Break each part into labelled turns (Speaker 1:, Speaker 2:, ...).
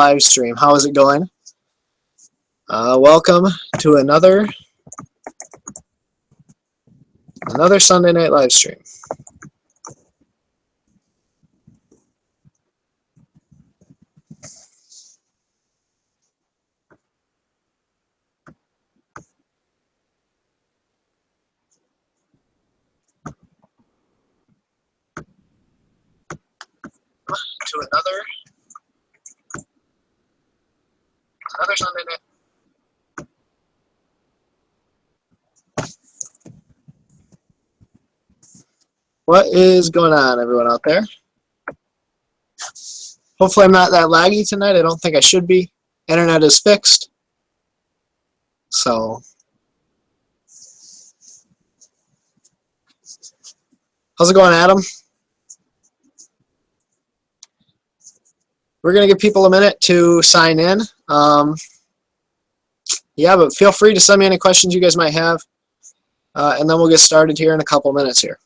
Speaker 1: live stream. How is it going? Welcome to another Sunday night live stream. To another Sunday night. What is going on, everyone out there? Hopefully I'm not that laggy tonight. I don't think I should be. Internet is fixed. So, how's it going, Adam? We're going to give people a minute to sign in. Yeah, but feel free to send me any questions you guys might have. And then we'll get started here in a couple minutes here.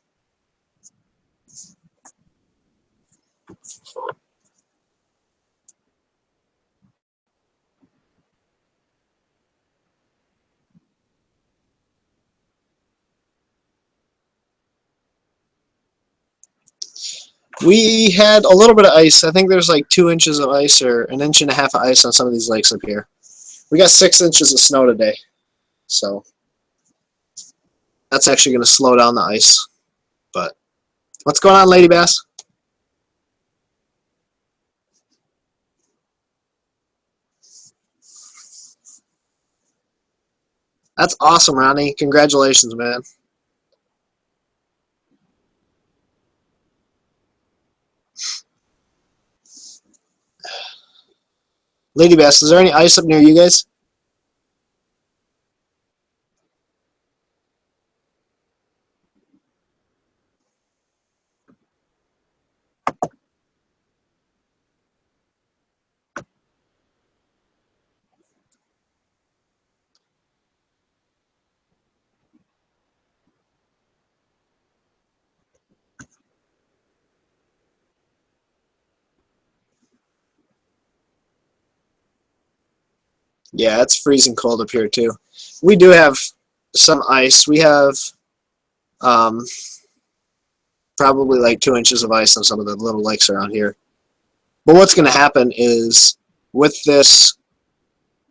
Speaker 1: We had a little bit of ice. I think there's like 2 inches of ice or 1.5 inches of ice on some of these lakes up here. We got 6 inches of snow today. So that's actually going to slow down the ice. But what's going on, Lady Bass? That's awesome, Ronnie. Congratulations, man. Lady Bass, is there any ice up near you guys? Yeah, it's freezing cold up here too. We do have some ice. We have probably like 2 inches of ice on some of the little lakes around here. But what's going to happen is with this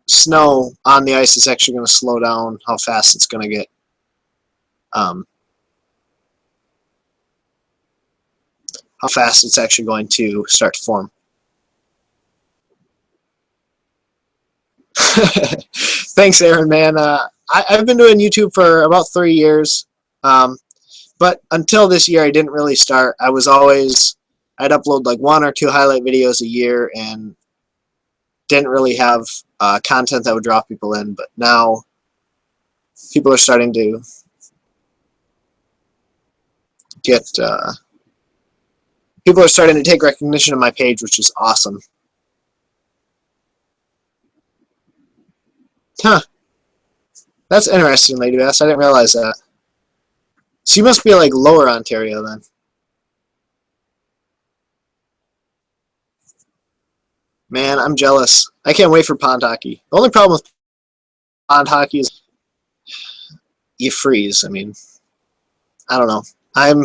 Speaker 1: snow on the ice, it's actually going to slow down how fast it's going to get. How fast it's actually going to start to form. Thanks, Aaron, man. I've been doing YouTube for about 3 years, but until this year, I didn't really start. I'd upload like 1 or 2 highlight videos a year, and didn't really have content that would draw people in. But now, people are starting to get. People are starting to take recognition of my page, which is awesome. Huh. That's interesting, Lady Bass. I didn't realize that. So you must be like Lower Ontario then. Man, I'm jealous. I can't wait for pond hockey. The only problem with pond hockey is you freeze. I mean, I don't know. I'm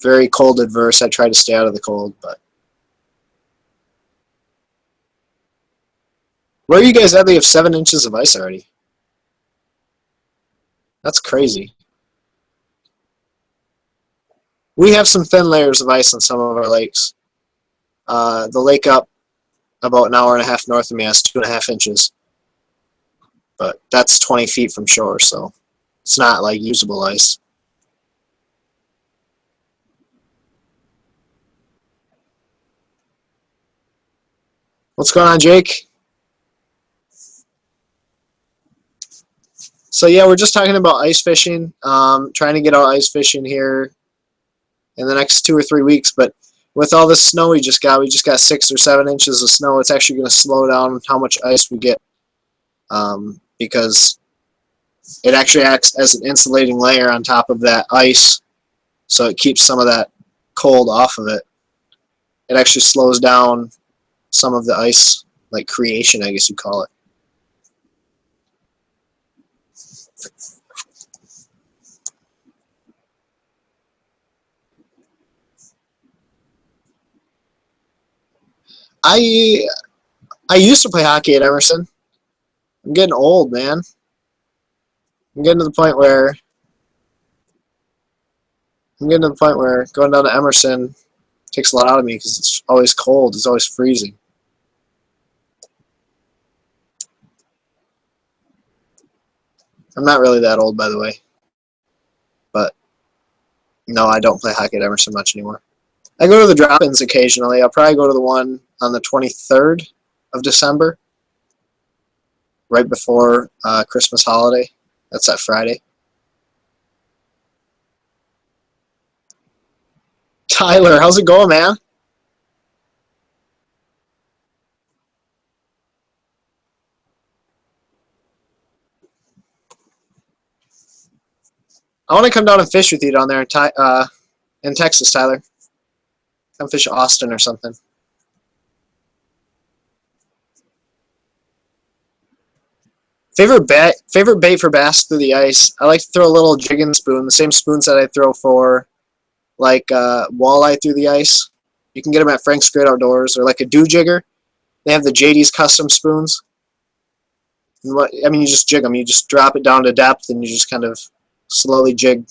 Speaker 1: very cold adverse. I try to stay out of the cold, but where are you guys at? They have 7 inches of ice already. That's crazy. We have some thin layers of ice on some of our lakes. The lake up about 1.5 hours north of me has 2.5 inches. But that's 20 feet from shore, so it's not like usable ice. What's going on, Jake? So yeah, we're just talking about ice fishing, trying to get out ice fishing here in the next 2 or 3 weeks. But with all this snow we just got 6 or 7 inches of snow. It's actually going to slow down how much ice we get, because it actually acts as an insulating layer on top of that ice, so it keeps some of that cold off of it. It actually slows down some of the ice like creation, I guess you'd call it. I I used to play hockey at Emerson. I'm getting old, man. I'm getting to the point where going down to Emerson takes a lot out of me because it's always cold. It's always freezing. I'm not really that old, by the way. But no, I don't play hockey at Emerson much anymore. I go to the drop-ins occasionally. I'll probably go to the one on the 23rd of December, right before Christmas holiday. That's that Friday. Tyler, how's it going, man? I want to come down and fish with you down there in Texas, Tyler. Come fish Austin or something. Favorite bait for bass through the ice. I like to throw a little jigging spoon, the same spoons that I throw for like walleye through the ice. You can get them at Frank's Great Outdoors, or like a dew jigger. They have the JD's custom spoons. And you just jig them. You just drop it down to depth, and you just kind of slowly jig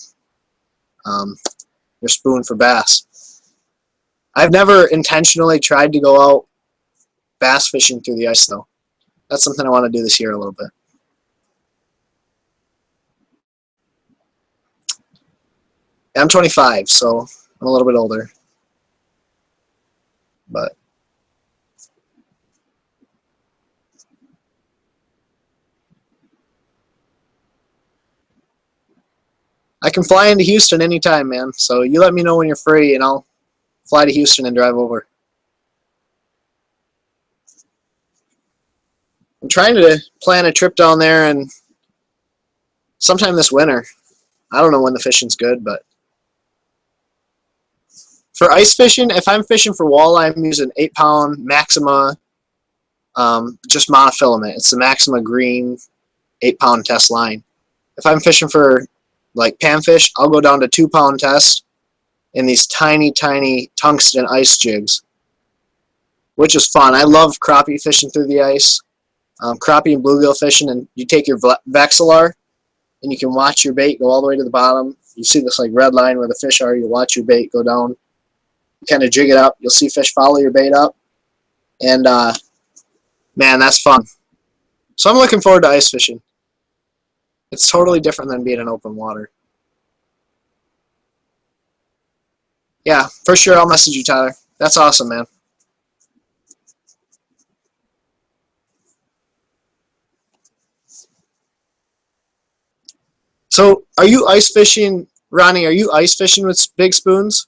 Speaker 1: um, your spoon for bass. I've never intentionally tried to go out bass fishing through the ice, though. That's something I want to do this year a little bit. I'm 25, so I'm a little bit older. But I can fly into Houston anytime, man. So you let me know when you're free, and I'll fly to Houston and drive over. I'm trying to plan a trip down there and sometime this winter. I don't know when the fishing's good, but for ice fishing, if I'm fishing for walleye, I'm using 8-pound Maxima, just monofilament. It's the Maxima Green 8-pound test line. If I'm fishing for like panfish, I'll go down to 2-pound test in these tiny, tiny tungsten ice jigs, which is fun. I love crappie fishing through the ice, crappie and bluegill fishing, and you take your Vexilar and you can watch your bait go all the way to the bottom. You see this like red line where the fish are. You watch your bait go down. You kind of jig it up. You'll see fish follow your bait up, and man, that's fun. So I'm looking forward to ice fishing. It's totally different than being in open water. Yeah, for sure. I'll message you, Tyler. That's awesome, man. So, are you ice fishing, Ronnie? Are you ice fishing with big spoons?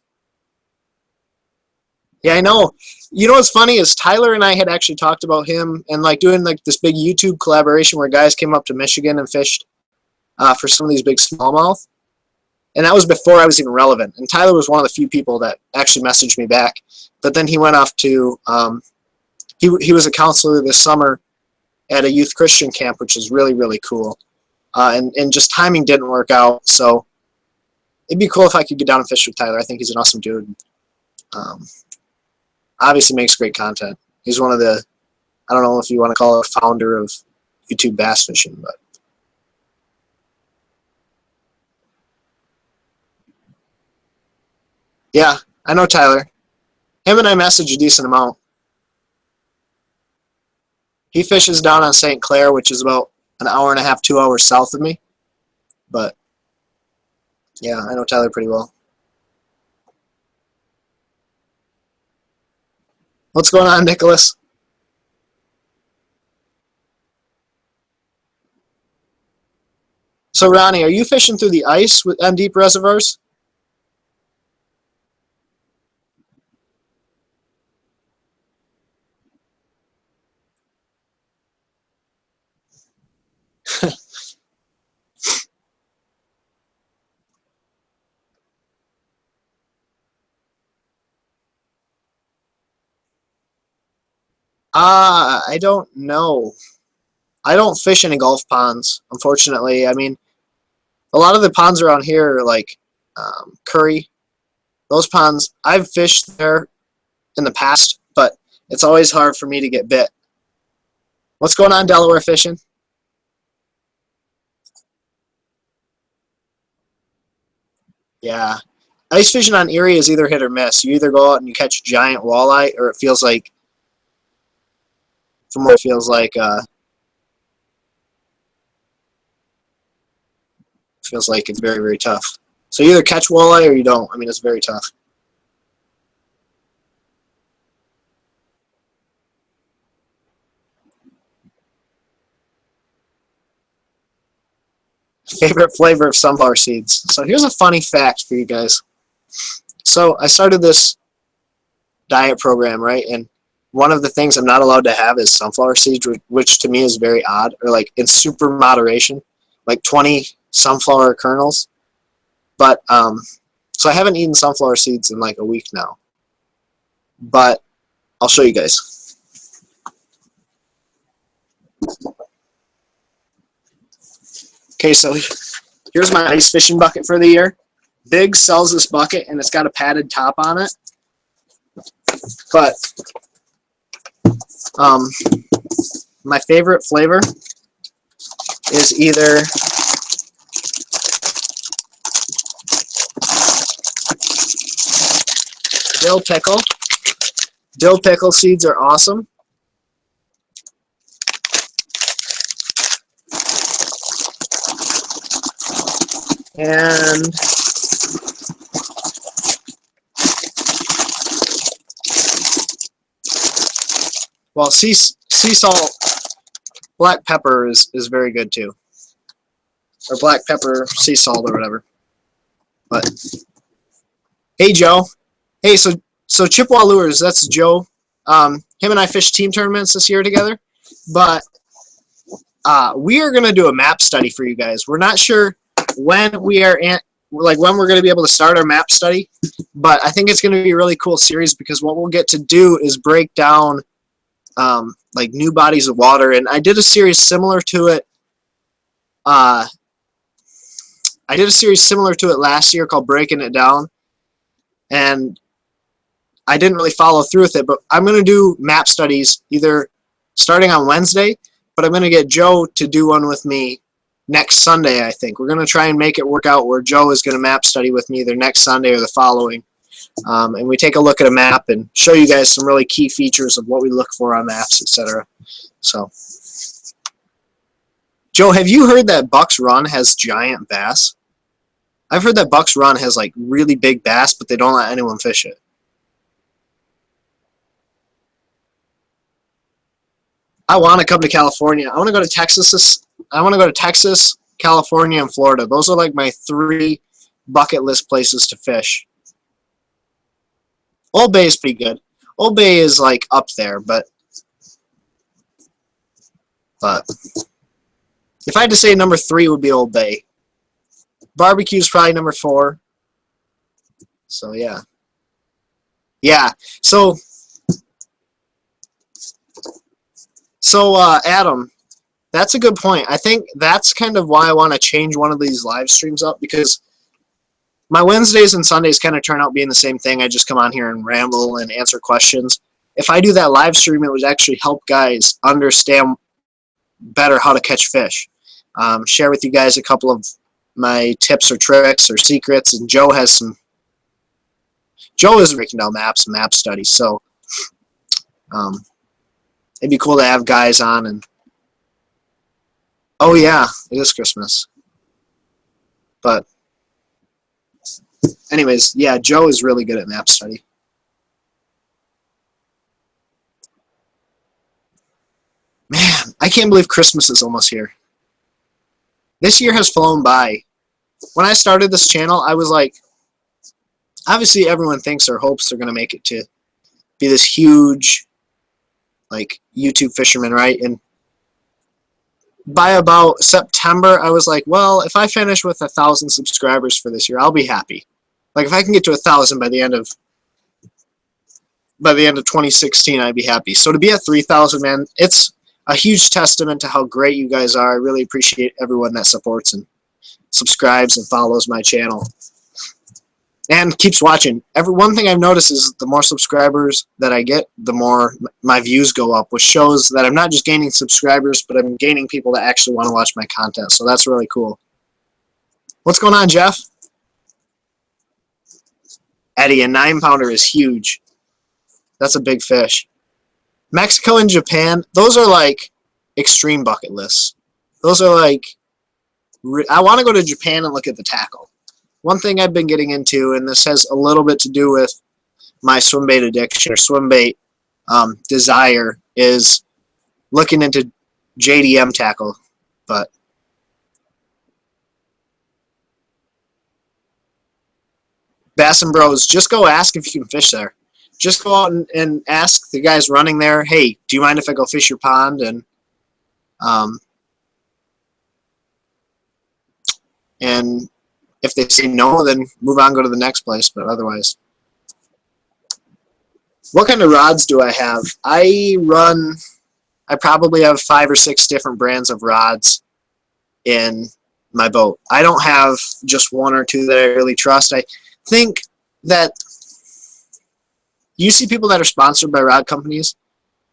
Speaker 1: Yeah, I know. You know what's funny is Tyler and I had actually talked about him and like doing like this big YouTube collaboration where guys came up to Michigan and fished for some of these big smallmouth, and that was before I was even relevant. And Tyler was one of the few people that actually messaged me back. But then he went off to he was a counselor this summer at a youth Christian camp, which is really really cool. And just timing didn't work out, so it'd be cool if I could get down and fish with Tyler. I think he's an awesome dude. Um, Obviously makes great content. He's one of the, I don't know if you want to call it a founder of YouTube bass fishing, but yeah, I know Tyler. Him and I message a decent amount. He fishes down on St. Clair, which is about an hour and a half, 2 hours south of me. But yeah, I know Tyler pretty well. What's going on, Nicholas? So Ronnie, are you fishing through the ice with on deep reservoirs? I don't know. I don't fish any Gulf ponds, unfortunately. I mean, a lot of the ponds around here are like Curry. Those ponds, I've fished there in the past, but it's always hard for me to get bit. What's going on, Delaware fishing? Yeah. Ice fishing on Erie is either hit or miss. You either go out and you catch a giant walleye, or it feels like, from what it feels like it's very, very tough. So you either catch walleye or you don't. I mean, it's very tough. Favorite flavor of sunflower seeds. So here's a funny fact for you guys. So I started this diet program, right? And one of the things I'm not allowed to have is sunflower seeds, which to me is very odd, or like in super moderation, like 20 sunflower kernels. But so I haven't eaten sunflower seeds in like a week now. But I'll show you guys. Okay, so here's my ice fishing bucket for the year. Big sells this bucket, and it's got a padded top on it. But my favorite flavor is either dill pickle. Dill pickle seeds are awesome. And well, sea salt, black pepper is very good too, or black pepper, sea salt, or whatever. But hey, Joe. Hey, so Chippewa Lures. That's Joe. Him and I fished team tournaments this year together, but we are gonna do a map study for you guys. We're not sure when we are when we're going to be able to start our map study, but I think it's going to be a really cool series because what we'll get to do is break down like new bodies of water. And I did a series similar to it. I did a series similar to it last year called Breaking It Down, and I didn't really follow through with it. But I'm going to do map studies either starting on Wednesday, but I'm going to get Joe to do one with me next Sunday, I think. We're going to try and make it work out where Joe is going to map study with me either next Sunday or the following. And we take a look at a map and show you guys some really key features of what we look for on maps, etc. So, Joe, have you heard that Bucks Run has giant bass? I've heard that Bucks Run has like really big bass, but they don't let anyone fish it. I want to come to California. I want to go to Texas. I want to go to Texas, California, and Florida. Those are like my 3 bucket list places to fish. Old Bay is pretty good. Old Bay is like up there, but if I had to say number 3 would be Old Bay. Barbecue is probably number 4. So yeah. Yeah. So Adam, that's a good point. I think that's kind of why I want to change one of these live streams up, because my Wednesdays and Sundays kind of turn out being the same thing. I just come on here and ramble and answer questions. If I do that live stream, it would actually help guys understand better how to catch fish. Share with you guys a couple of my tips or tricks or secrets, and Joe is breaking down maps and map studies, so it'd be cool to have guys on. And oh yeah, it is Christmas. But anyways, yeah, Joe is really good at map study. Man, I can't believe Christmas is almost here. This year has flown by. When I started this channel, I was like, obviously everyone thinks or hopes they're going to make it to be this huge like YouTube fisherman, right? And by about September, I was like, well, if I finish with 1,000 subscribers for this year, I'll be happy. Like if I can get to 1,000 by the end of by the end of 2016, I'd be happy. So to be at 3,000, man, it's a huge testament to how great you guys are. I really appreciate everyone that supports and subscribes and follows my channel and keeps watching. One thing I've noticed is the more subscribers that I get, the more my views go up, which shows that I'm not just gaining subscribers, but I'm gaining people that actually want to watch my content. So that's really cool. What's going on, Jeff? Eddie, a 9-pounder is huge. That's a big fish. Mexico and Japan, those are like extreme bucket lists. Those are like, I want to go to Japan and look at the tackle. One thing I've been getting into, and this has a little bit to do with my swim bait addiction or swim bait desire, is looking into JDM tackle. But Bass and Bros, just go ask if you can fish there. Just go out and ask the guys running there, hey, do you mind if I go fish your pond? And if they say no, then move on, go to the next place. But otherwise, what kind of rods do I have? I probably have 5 or 6 different brands of rods in my boat. I don't have just 1 or 2 that I really trust. I think that you see people that are sponsored by rod companies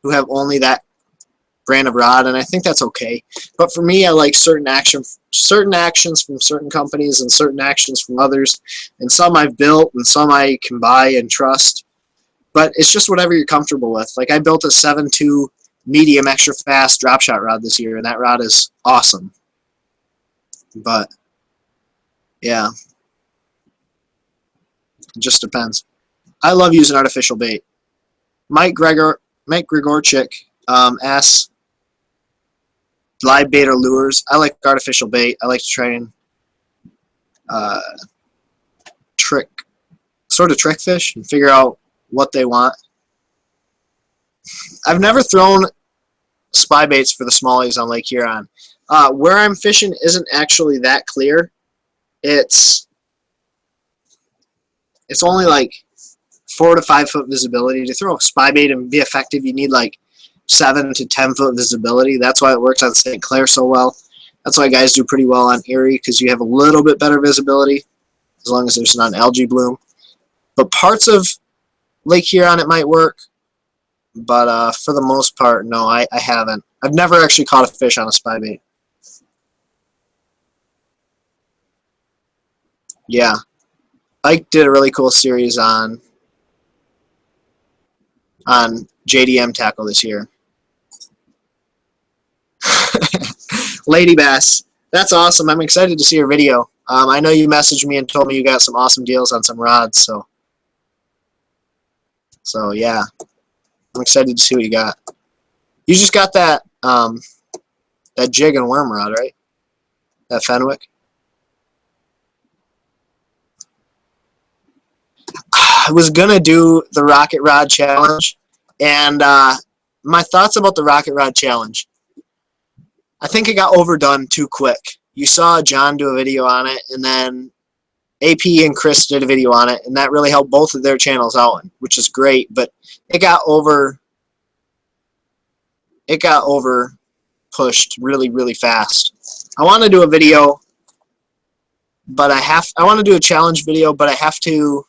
Speaker 1: who have only that brand of rod, and I think that's okay. But for me, I like certain actions from certain companies and certain actions from others, and some I've built and some I can buy and trust. But it's just whatever you're comfortable with. Like I built a 7.2 medium extra fast drop shot rod this year, and that rod is awesome. But yeah, it just depends. I love using artificial bait. Mike Grigorchik asks, live bait or lures? I like artificial bait. I like to try and trick fish and figure out what they want. I've never thrown spy baits for the smallies on Lake Huron. Where I'm fishing isn't actually that clear. It's only like 4 to 5 foot visibility. To throw a spy bait and be effective, you need like 7 to 10 foot visibility. That's why it works on St. Clair so well. That's why guys do pretty well on Erie, because you have a little bit better visibility as long as there's not an algae bloom. But parts of Lake Huron it might work, but for the most part, no, I haven't. I've never actually caught a fish on a spy bait. Yeah, Ike did a really cool series on JDM tackle this year. Lady Bass, that's awesome. I'm excited to see your video. I know you messaged me and told me you got some awesome deals on some rods, so yeah, I'm excited to see what you got. You just got that that jig and worm rod, right? That Fenwick. I was gonna do the Rocket Rod Challenge, and my thoughts about the Rocket Rod Challenge. I think it got overdone too quick. You saw John do a video on it, and then AP and Chris did a video on it, and that really helped both of their channels out, which is great. But it got over pushed really, really fast. I want to do a video, but I want to do a challenge video, but I have to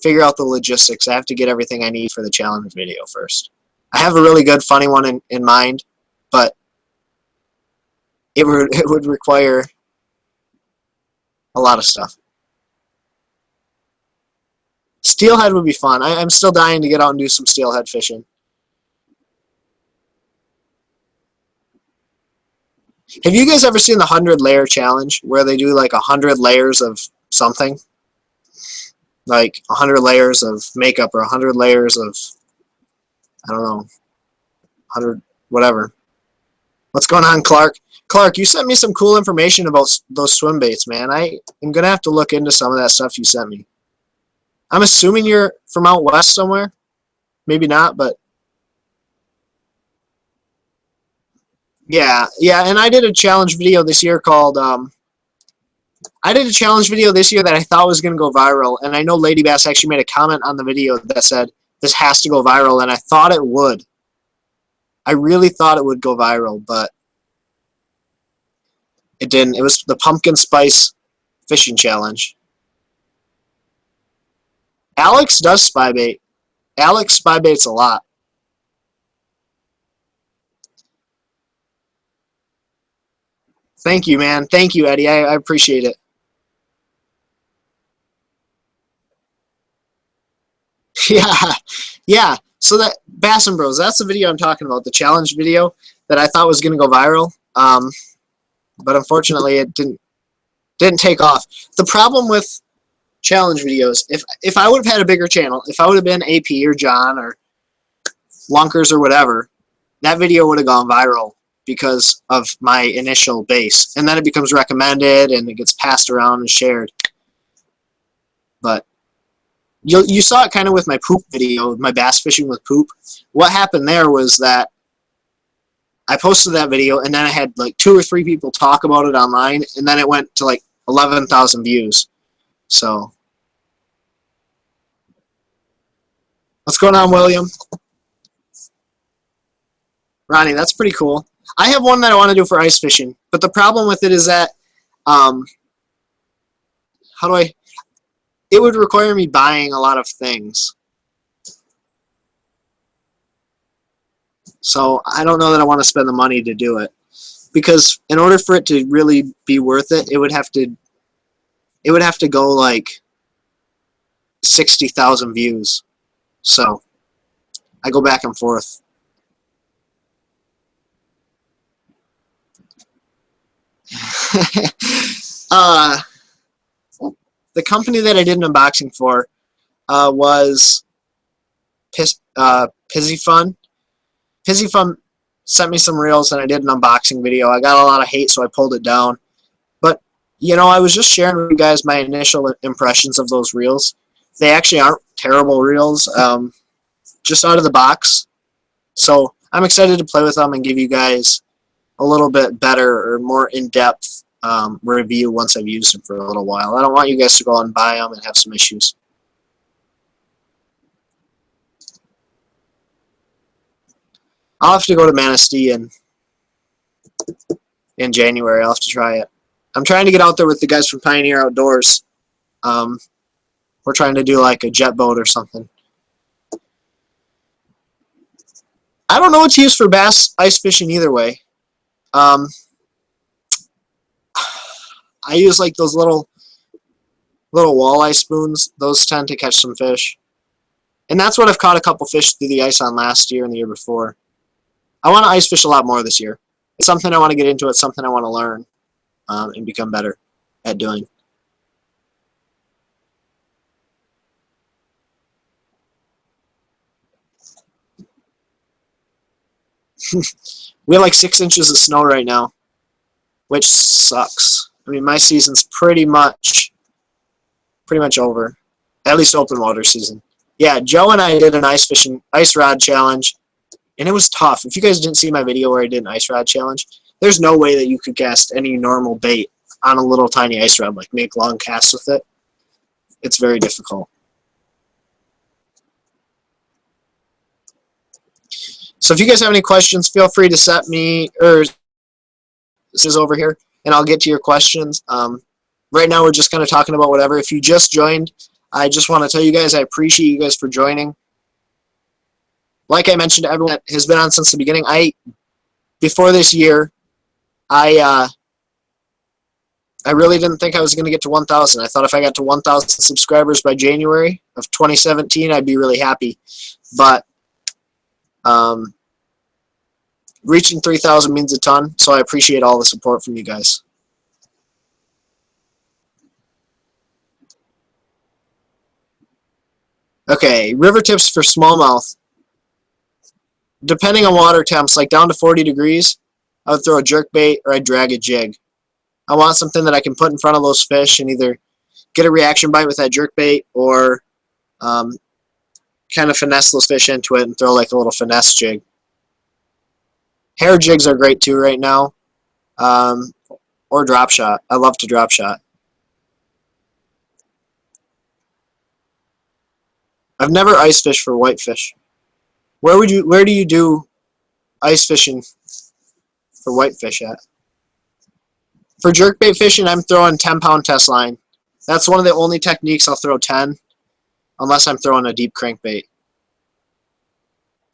Speaker 1: figure out the logistics. I have to get everything I need for the challenge video first. I have a really good, funny one in mind, but it would require a lot of stuff. Steelhead would be fun. I'm still dying to get out and do some steelhead fishing. Have you guys ever seen the 100-layer challenge, where they do like 100 layers of something? Like 100 layers of makeup or 100 layers of, I don't know, 100 whatever. What's going on, Clark? Clark, you sent me some cool information about those swim baits, man. I am going to have to look into some of that stuff you sent me. I'm assuming you're from out west somewhere. Maybe not, but yeah, and I did a challenge video this year called, I did a challenge video this year that I thought was going to go viral, and I know Lady Bass actually made a comment on the video that said, this has to go viral, and I thought it would. I really thought it would go viral, but it didn't. It was the pumpkin spice fishing challenge. Alex does spy bait. Alex spy baits a lot. Thank you, man. Thank you, Eddie. I appreciate it. Yeah, yeah. So that Bassin Bros, that's the video I'm talking about, the challenge video that I thought was going to go viral. But unfortunately, it didn't take off. The problem with challenge videos, if I would have had a bigger channel, if I would have been AP or John or Lunkers or whatever, that video would have gone viral because of my initial base, and then it becomes recommended and it gets passed around and shared. But you saw it kind of with my poop video, my bass fishing with poop. What happened there was that I posted that video, and then I had like 2 or 3 people talk about it online, and then it went to like 11,000 views. So, what's going on, William? Ronnie, that's pretty cool. I have one that I want to do for ice fishing, but the problem with it is that, how do I? It would require me buying a lot of things. So I don't know that I want to spend the money to do it, because in order for it to really be worth it, it would have to go like 60,000 views. So I go back and forth. The company that I did an unboxing for was PizzyFun. PizzyFun sent me some reels, and I did an unboxing video. I got a lot of hate, so I pulled it down. But, you know, I was just sharing with you guys my initial impressions of those reels. They actually aren't terrible reels, just out of the box. So I'm excited to play with them and give you guys a little bit better or more in-depth review once I've used them for a little while. I don't want you guys to go out and buy them and have some issues. I'll have to go to Manistee in January. I'll have to try it. I'm trying to get out there with the guys from Pioneer Outdoors. We're trying to do like a jet boat or something. I don't know what to use for bass ice fishing either way. I use like those little walleye spoons. Those tend to catch some fish. And that's what I've caught a couple fish through the ice on last year and the year before. I want to ice fish a lot more this year. It's something I want to get into. It's something I want to learn and become better at doing. We have like 6 inches of snow right now, which sucks. I mean, my season's pretty much over. At least open water season. Yeah, Joe and I did an ice rod challenge, and it was tough. If you guys didn't see my video where I did an ice rod challenge, there's no way that you could cast any normal bait on a little tiny ice rod, like make long casts with it. It's very difficult. So if you guys have any questions, feel free to set me, or this is over here, and I'll get to your questions. Right now we're just kind of talking about whatever. If you just joined, I just want to tell you guys I appreciate you guys for joining. Like I mentioned to everyone that has been on since the beginning, before this year, I really didn't think I was going to get to 1,000. I thought if I got to 1,000 subscribers by January of 2017, I'd be really happy. But reaching 3,000 means a ton, so I appreciate all the support from you guys. Okay, river tips for smallmouth. Depending on water temps, like down to 40 degrees, I would throw a jerkbait or I'd drag a jig. I want something that I can put in front of those fish and either get a reaction bite with that jerkbait or kind of finesse those fish into it and throw like a little finesse jig. Hair jigs are great too right now, or drop shot. I love to drop shot. I've never ice fished for whitefish. Where do you do ice fishing for whitefish at? For jerkbait fishing, I'm throwing 10-pound test line. That's one of the only techniques I'll throw 10, unless I'm throwing a deep crankbait.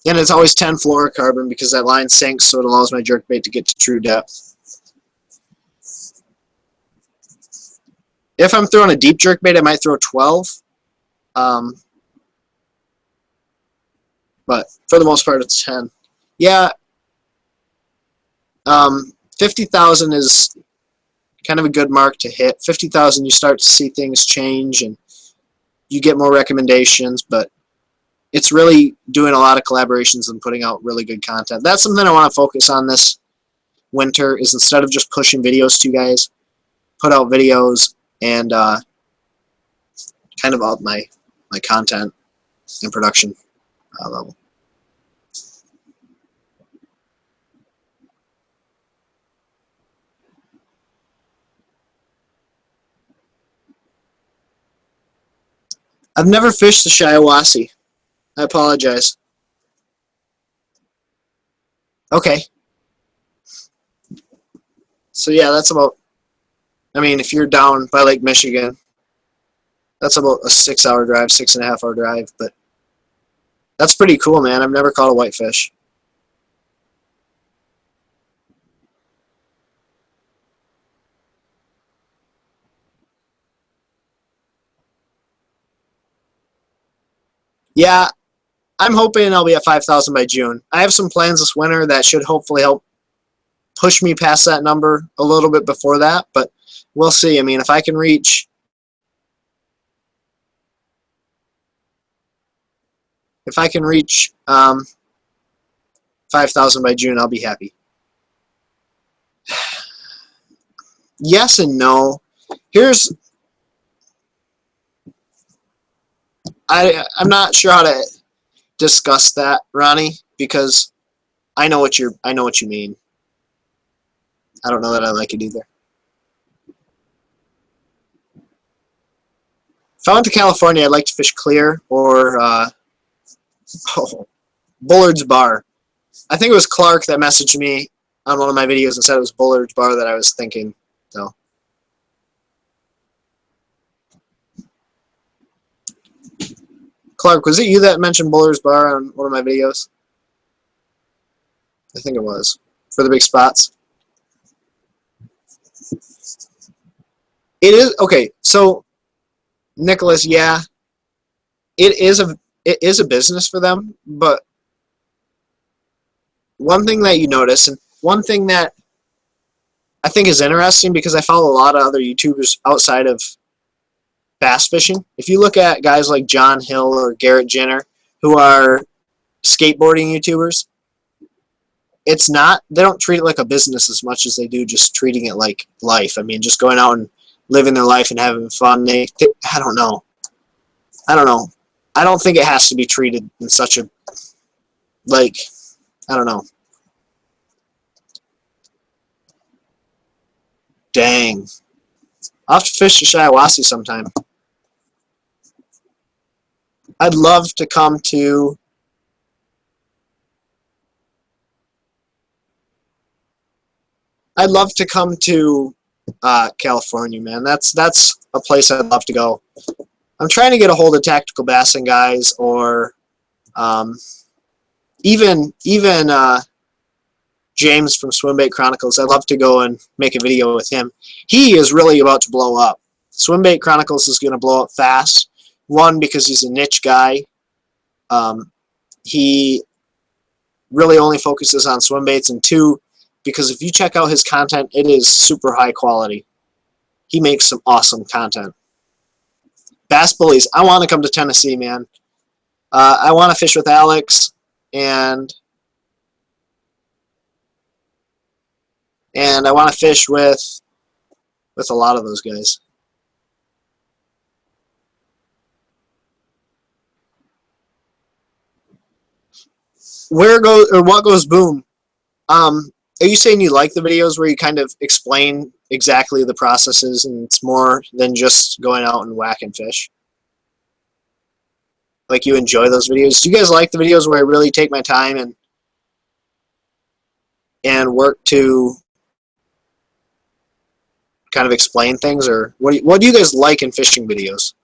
Speaker 1: And it's always 10 fluorocarbon because that line sinks, so it allows my jerkbait to get to true depth. If I'm throwing a deep jerkbait, I might throw 12. But for the most part, it's 10. Yeah, 50,000 is kind of a good mark to hit. 50,000, you start to see things change and you get more recommendations, but it's really doing a lot of collaborations and putting out really good content. That's something I want to focus on this winter, is instead of just pushing videos to you guys, put out videos and kind of up my content and production level. I've never fished the Shiawassee. I apologize. Okay. So yeah, that's about, I mean, if you're down by Lake Michigan, that's about a 6-hour drive, 6.5-hour drive, but that's pretty cool, man. I've never caught a whitefish. Yeah, I'm hoping I'll be at 5,000 by June. I have some plans this winter that should hopefully help push me past that number a little bit before that, but we'll see. I mean, if I can reach 5,000 by June, I'll be happy. Yes and no. I'm not sure how to discuss that, Ronnie, because I know what you mean. I don't know that I like it either. If I went to California, I'd like to fish clear or Bullard's Bar. I think it was Clark that messaged me on one of my videos and said it was Bullard's Bar that I was thinking. So. Clark, was it you that mentioned Bullard's Bar on one of my videos? I think it was. For the big spots. It is, okay, so, Nicholas, yeah, it is a business for them, but one thing that you notice, and one thing that I think is interesting, because I follow a lot of other YouTubers outside of bass fishing. If you look at guys like John Hill or Garrett Jenner, who are skateboarding YouTubers, they don't treat it like a business as much as they do just treating it like life. I mean, just going out and living their life and having fun. I don't know. I don't think it has to be treated in such a, like, I don't know. Dang. I'll have to fish the Shiawassee sometime. I'd love to come to California, man. That's a place I'd love to go. I'm trying to get a hold of Tactical Bassing guys, or even James from Swimbait Chronicles. I'd love to go and make a video with him. He is really about to blow up. Swimbait Chronicles is going to blow up fast. One, because he's a niche guy. He really only focuses on swim baits, and two, because if you check out his content, it is super high quality. He makes some awesome content. Bass Bullies, I want to come to Tennessee, man. I want to fish with Alex, and I want to fish with a lot of those guys. What goes boom? Are you saying you like the videos where you kind of explain exactly the processes and it's more than just going out and whacking fish? Like, you enjoy those videos? Do you guys like the videos where I really take my time and work to kind of explain things, or what do you guys like in fishing videos?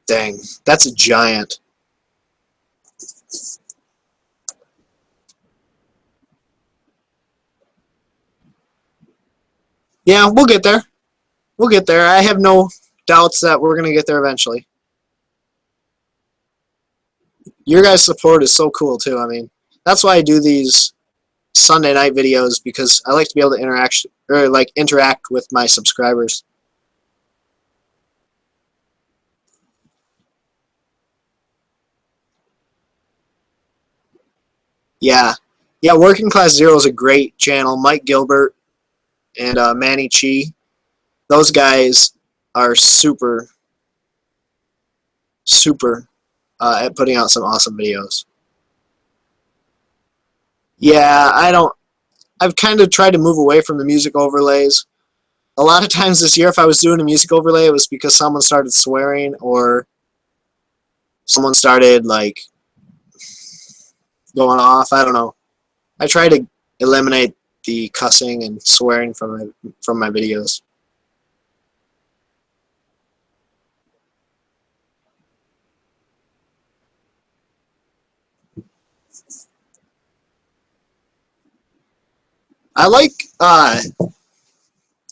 Speaker 1: Dang, that's a giant. Yeah, we'll get there. We'll get there. I have no doubts that we're going to get there eventually. Your guys' support is so cool, too. I mean, that's why I do these Sunday night videos, because I like to be able to interact with my subscribers. Yeah. Yeah, Working Class Zero is a great channel. Mike Gilbert and Manny Chi. Those guys are super, super at putting out some awesome videos. Yeah, I've kind of tried to move away from the music overlays. A lot of times this year, if I was doing a music overlay, it was because someone started swearing, or someone started, like, going off. I don't know. I try to eliminate the cussing and swearing from my videos. I like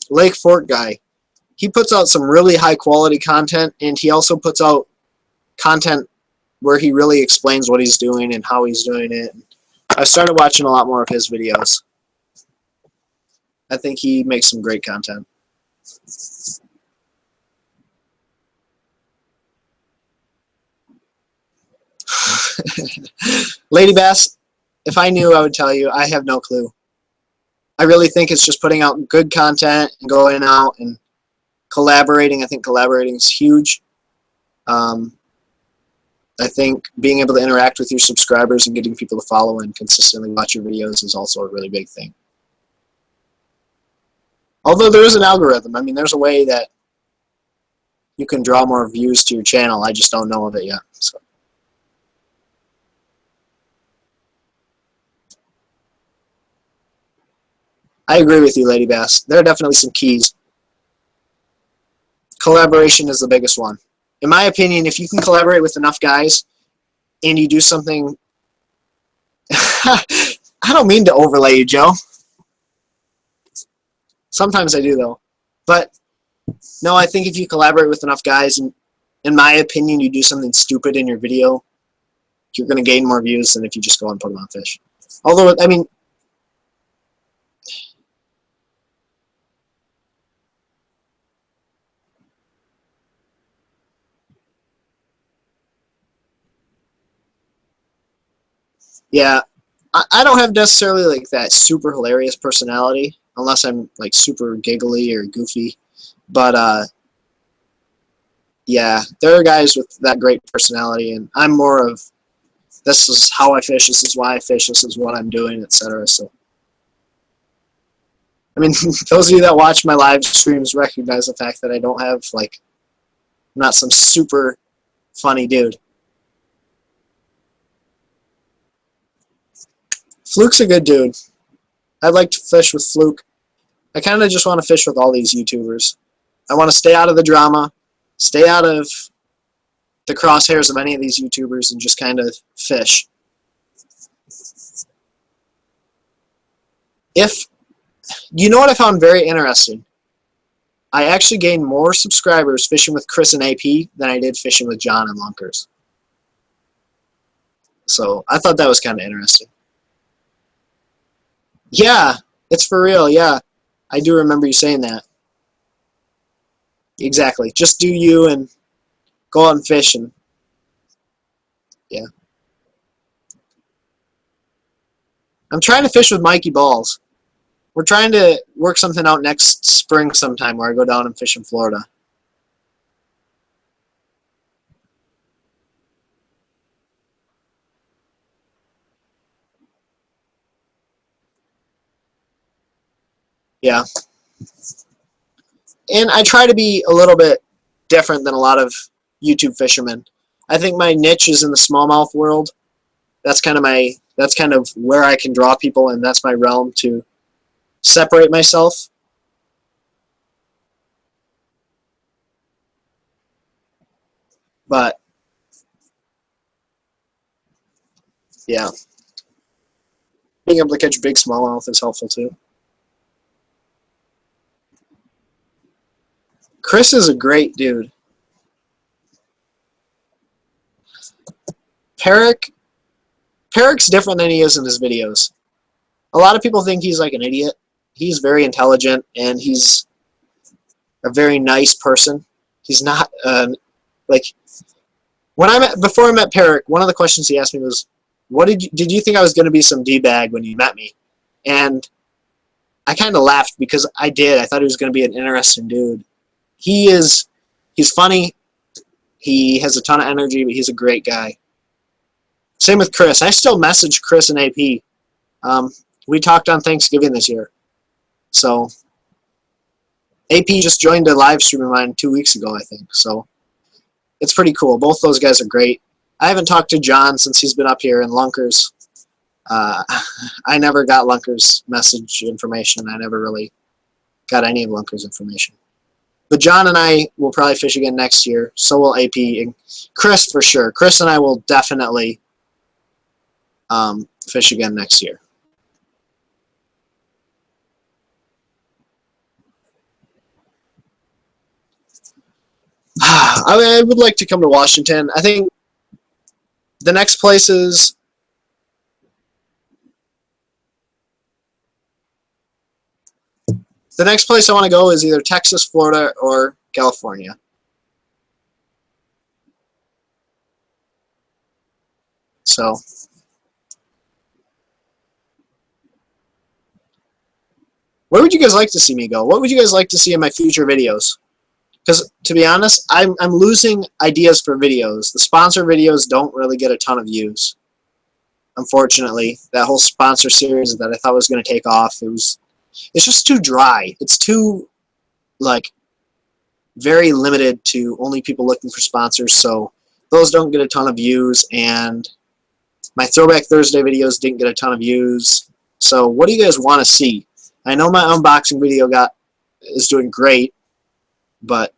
Speaker 1: Lake Fork guy. He puts out some really high quality content, and he also puts out content where he really explains what he's doing and how he's doing it. I started watching a lot more of his videos. I think he makes some great content. Lady Bass, if I knew, I would tell you. I have no clue. I really think it's just putting out good content and going out and collaborating. I think collaborating is huge. I think being able to interact with your subscribers and getting people to follow and consistently watch your videos is also a really big thing. Although there is an algorithm. I mean, there's a way that you can draw more views to your channel. I just don't know of it yet. So. I agree with you, Lady Bass. There are definitely some keys. Collaboration is the biggest one. In my opinion, if you can collaborate with enough guys and you do something... I don't mean to overlay you, Joe. Sometimes I do, though. But, no, I think if you collaborate with enough guys, and in my opinion, you do something stupid in your video, you're going to gain more views than if you just go and put them on fish. Although, I mean... Yeah, I don't have necessarily like that super hilarious personality, unless I'm like super giggly or goofy. But yeah, there are guys with that great personality, and I'm more of, this is how I fish, this is why I fish, this is what I'm doing, etc. So, I mean, those of you that watch my live streams recognize the fact that I don't have, like, I'm not some super funny dude. Fluke's a good dude. I'd like to fish with Fluke. I kind of just want to fish with all these YouTubers. I want to stay out of the drama, stay out of the crosshairs of any of these YouTubers, and just kind of fish. You know what I found very interesting? I actually gained more subscribers fishing with Chris and AP than I did fishing with John and Lunkers. So I thought that was kind of interesting. Yeah, it's for real, yeah. I do remember you saying that. Exactly. Just do you and go out and fish, and yeah. I'm trying to fish with Mikey Balls. We're trying to work something out next spring sometime where I go down and fish in Florida. Yeah. And I try to be a little bit different than a lot of YouTube fishermen. I think my niche is in the smallmouth world. That's kind of where I can draw people, and that's my realm to separate myself. But yeah, being able to catch big smallmouth is helpful too. Chris is a great dude. Peric's different than he is in his videos. A lot of people think he's like an idiot. He's very intelligent, and he's a very nice person. He's not like before I met Peric. One of the questions he asked me was, "What did you think I was going to be some d-bag when you met me?" And I kind of laughed because I did. I thought he was going to be an interesting dude. He's funny. He has a ton of energy, but he's a great guy. Same with Chris. I still message Chris and AP. We talked on Thanksgiving this year. So AP just joined a live stream of mine 2 weeks ago, I think. So it's pretty cool. Both those guys are great. I haven't talked to John since he's been up here in Lunkers. I never got Lunkers message information. I never really got any of Lunkers information. But John and I will probably fish again next year. So will AP and Chris for sure. Chris and I will definitely fish again next year. I would like to come to Washington. I think the next places I want to go is either Texas, Florida, or California. So where would you guys like to see me go? What would you guys like to see in my future videos? Because, to be honest, I'm losing ideas for videos. The sponsor videos don't really get a ton of views. Unfortunately, that whole sponsor series that I thought was going to take off, it's just too dry. It's too, like, very limited to only people looking for sponsors, so those don't get a ton of views, and my Throwback Thursday videos didn't get a ton of views. So what do you guys want to see? I know my unboxing video is doing great, but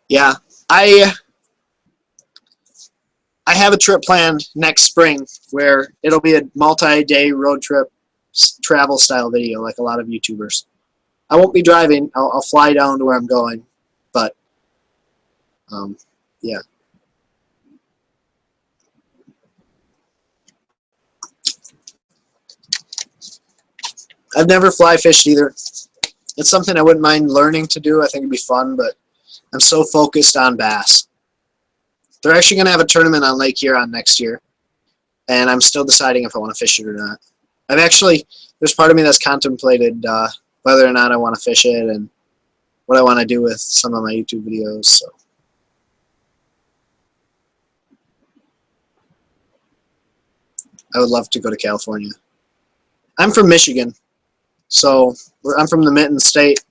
Speaker 1: yeah, I have a trip planned next spring where it'll be a multi-day road trip travel style video like a lot of YouTubers. I won't be driving. I'll fly down to where I'm going, but yeah. I've never fly fished either. It's something I wouldn't mind learning to do. I think it'd be fun, but I'm so focused on bass. They're actually going to have a tournament on Lake Huron next year, and I'm still deciding if I want to fish it or not. There's part of me that's contemplated whether or not I want to fish it and what I want to do with some of my YouTube videos. So I would love to go to California. I'm from Michigan, so I'm from the Mitten State.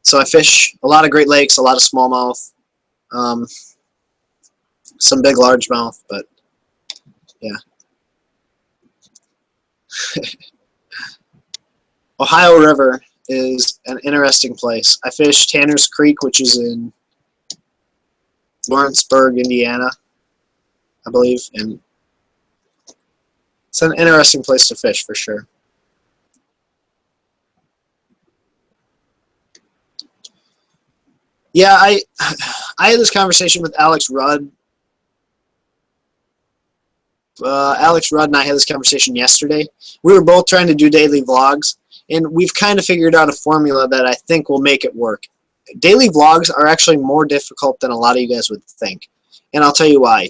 Speaker 1: So I fish a lot of Great Lakes, a lot of smallmouth, some big largemouth, but yeah. Ohio River is an interesting place. I fish Tanner's Creek, which is in Lawrenceburg, Indiana, I believe, and it's an interesting place to fish for sure. Yeah, I had this conversation with Alex Rudd. Alex Rudd and I had this conversation yesterday. We were both trying to do daily vlogs, and we've kind of figured out a formula that I think will make it work. Daily vlogs are actually more difficult than a lot of you guys would think, and I'll tell you why.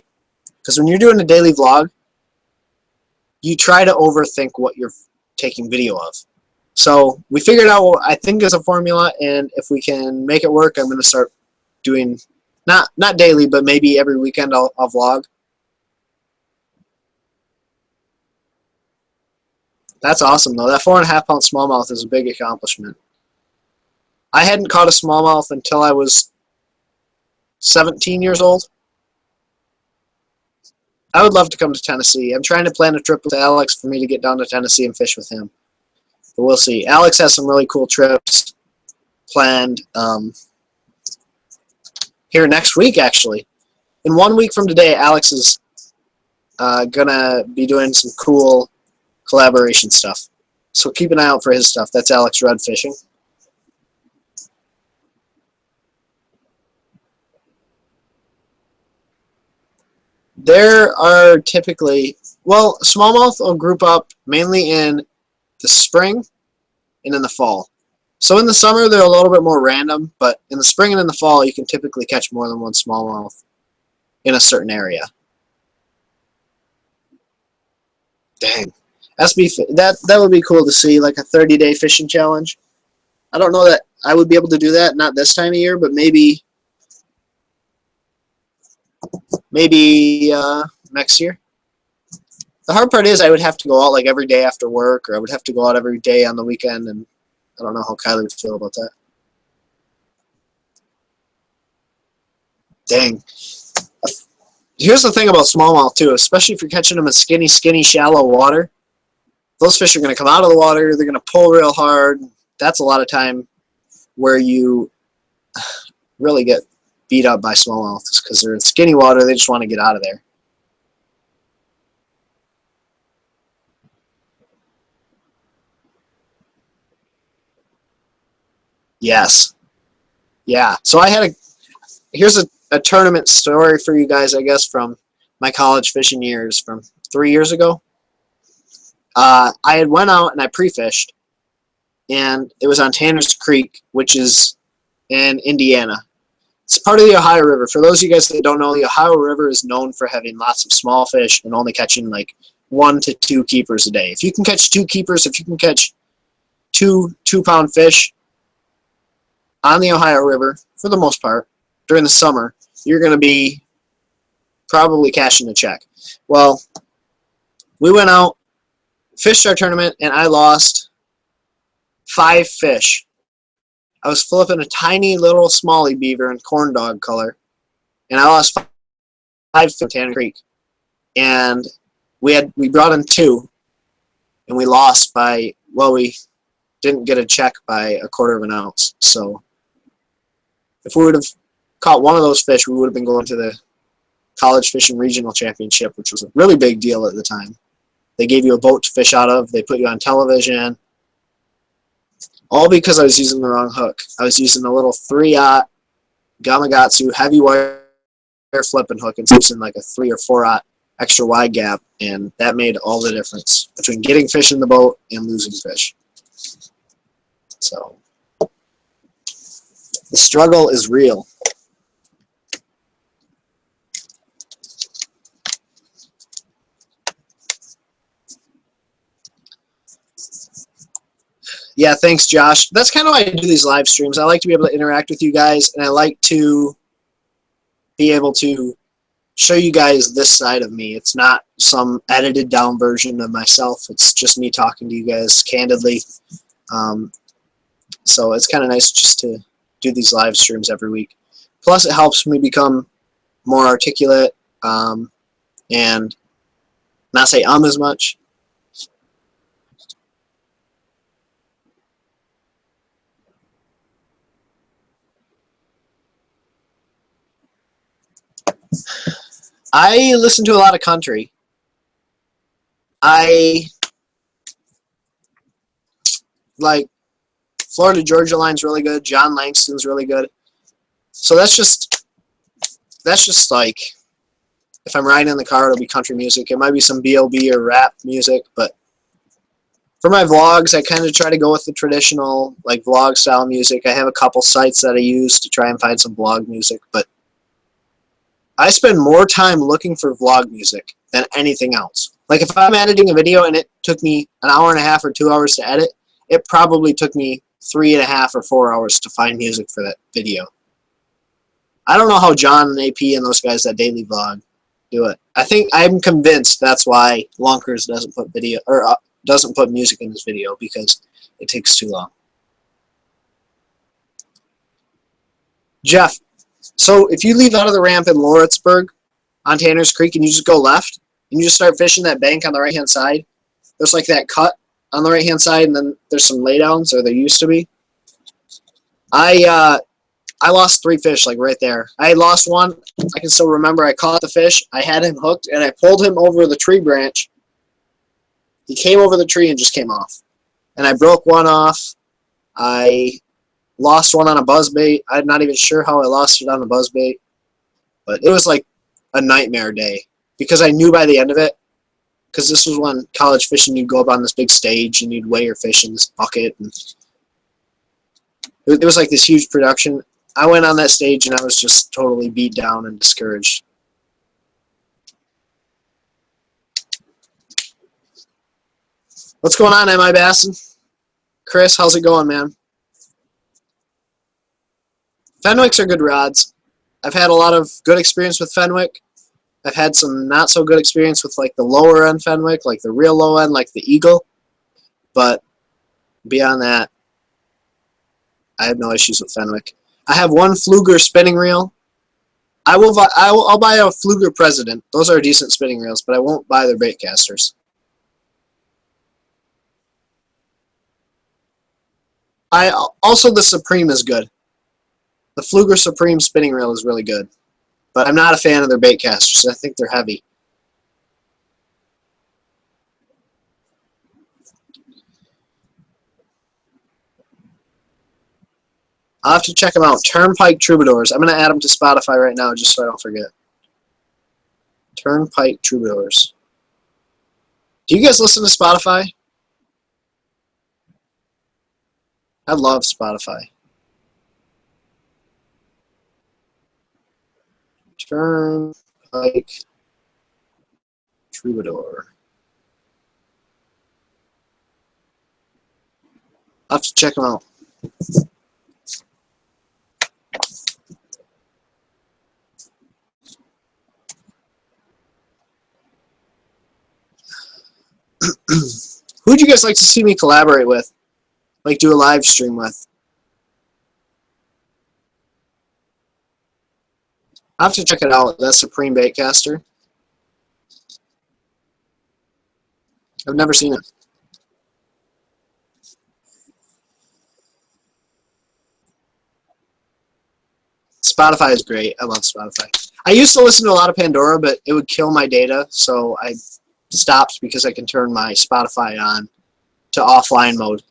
Speaker 1: Because when you're doing a daily vlog, you try to overthink what you're taking video of. So we figured out what I think is a formula, and if we can make it work, I'm going to start doing, not daily, but maybe every weekend I'll vlog. That's awesome, though. That 4.5 pound smallmouth is a big accomplishment. I hadn't caught a smallmouth until I was 17 years old. I would love to come to Tennessee. I'm trying to plan a trip with Alex for me to get down to Tennessee and fish with him. But we'll see. Alex has some really cool trips planned here next week, actually. In 1 week from today, Alex is going to be doing some cool collaboration stuff. So keep an eye out for his stuff. That's Alex Rudd Fishing. There are typically, well, smallmouth will group up mainly in the spring and in the fall. So in the summer, they're a little bit more random, but in the spring and in the fall, you can typically catch more than one smallmouth in a certain area. Dang. That would be cool to see, like a 30-day fishing challenge. I don't know that I would be able to do that, not this time of year, but maybe next year. The hard part is I would have to go out like every day after work, or I would have to go out every day on the weekend, and I don't know how Kylie would feel about that. Dang. Here's the thing about smallmouth, too, especially if you're catching them in skinny, shallow water. Those fish are going to come out of the water. They're going to pull real hard. That's a lot of time where you really get beat up by smallmouths because they're in skinny water. They just want to get out of there. Yes. Yeah. So here's a tournament story for you guys, I guess, from my college fishing years from 3 years ago. I had went out and I pre-fished, and it was on Tanner's Creek, which is in Indiana. It's part of the Ohio River. For those of you guys that don't know, the Ohio River is known for having lots of small fish and only catching like 1 to 2 keepers a day. If you can catch 2 keepers, if you can catch 2-pound fish on the Ohio River, for the most part, during the summer, you're going to be probably cashing a check. Well, we went out, fished our tournament, and I lost 5 fish. I was flipping a tiny little smallie beaver in corn dog color, and I lost 5 fish in Tanner Creek. And we brought in 2, and we lost by, well, we didn't get a check by 1/4 of an ounce. So if we would have caught one of those fish, we would have been going to the College Fishing Regional Championship, which was a really big deal at the time. They gave you a boat to fish out of. They put you on television. All because I was using the wrong hook. I was using a little 3/0 Gamakatsu heavy wire flipping hook and using like a 3 or 4/0 extra wide gap, and that made all the difference between getting fish in the boat and losing fish. So the struggle is real. Yeah, thanks, Josh. That's kind of why I do these live streams. I like to be able to interact with you guys, and I like to be able to show you guys this side of me. It's not some edited down version of myself. It's just me talking to you guys candidly. So it's kind of nice just to do these live streams every week. Plus, it helps me become more articulate and not say as much. I listen to a lot of country. I like Florida Georgia Line's really good. John Langston's really good. So that's just like if I'm riding in the car, it'll be country music. It might be some B.O.B. or rap music, but for my vlogs, I kind of try to go with the traditional like vlog style music. I have a couple sites that I use to try and find some vlog music, but I spend more time looking for vlog music than anything else. Like if I'm editing a video and it took me an hour and a half or 2 hours to edit, it probably took me 3.5 or 4 hours to find music for that video. I don't know how John and AP and those guys that daily vlog do it. I'm convinced that's why Lunkers doesn't put video, or doesn't put music in his video because it takes too long. Jeff, so if you leave out of the ramp in Lawrenceburg on Tanner's Creek and you just go left and you just start fishing that bank on the right hand side, there's like that cut on the right hand side and then there's some laydowns, or there used to be. I lost 3 fish like right there. I lost one. I can still remember I caught the fish. I had him hooked and I pulled him over the tree branch. He came over the tree and just came off. And I broke one off. I lost one on a buzzbait. I'm not even sure how I lost it on a buzzbait. But it was like a nightmare day because I knew by the end of it, because this was when college fishing, you'd go up on this big stage and you'd weigh your fish in this bucket. And it was like this huge production. I went on that stage and I was just totally beat down and discouraged. What's going on, M.I. Basson? Chris, how's it going, man? Fenwicks are good rods. I've had a lot of good experience with Fenwick. I've had some not so good experience with like the lower end Fenwick, like the real low end, like the Eagle. But beyond that, I have no issues with Fenwick. I have one Fluger spinning reel. I'll buy a Fluger President. Those are decent spinning reels, but I won't buy their bait casters. Also, the Supreme is good. The Fluger Supreme spinning reel is really good. But I'm not a fan of their bait casters. I think they're heavy. I'll have to check them out. Turnpike Troubadours. I'm going to add them to Spotify right now just so I don't forget. Turnpike Troubadours. Do you guys listen to Spotify? I love Spotify. Turnpike Troubadour. I'll have to check them out. Who would you guys like to see me collaborate with? Like do a live stream with? I'll have to check it out. That Supreme Baitcaster. I've never seen it. Spotify is great. I love Spotify. I used to listen to a lot of Pandora, but it would kill my data, so I stopped because I can turn my Spotify on to offline mode.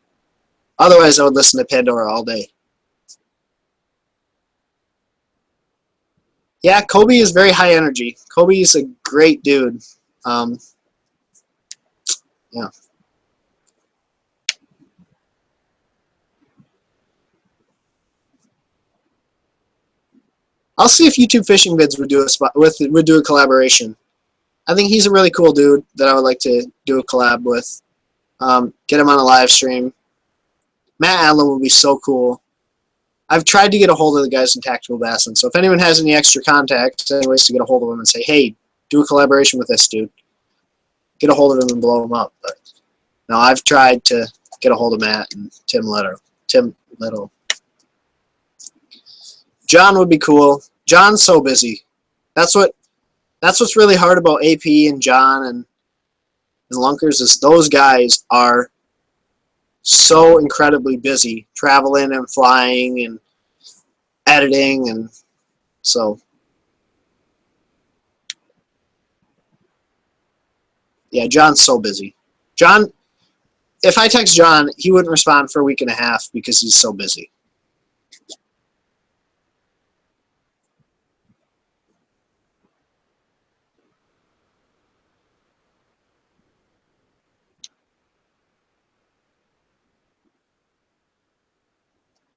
Speaker 1: Otherwise, I would listen to Pandora all day. Yeah, Kobe is very high energy. Kobe is a great dude. Yeah. I'll see if YouTube Fishing Vids would do a collaboration. I think he's a really cool dude that I would like to do a collab with. Get him on a live stream. Matt Allen would be so cool. I've tried to get a hold of the guys in Tactical Bassin, so if anyone has any extra contacts, any ways to get a hold of them and say, hey, do a collaboration with this dude, get a hold of him and blow him up. But no, I've tried to get a hold of Matt and Tim Little. John would be cool. John's so busy. That's what's really hard about AP and John and Lunkers is those guys are so incredibly busy traveling and flying and editing, and so yeah, John's so busy. John, if I text John, he wouldn't respond for a week and a half because he's so busy.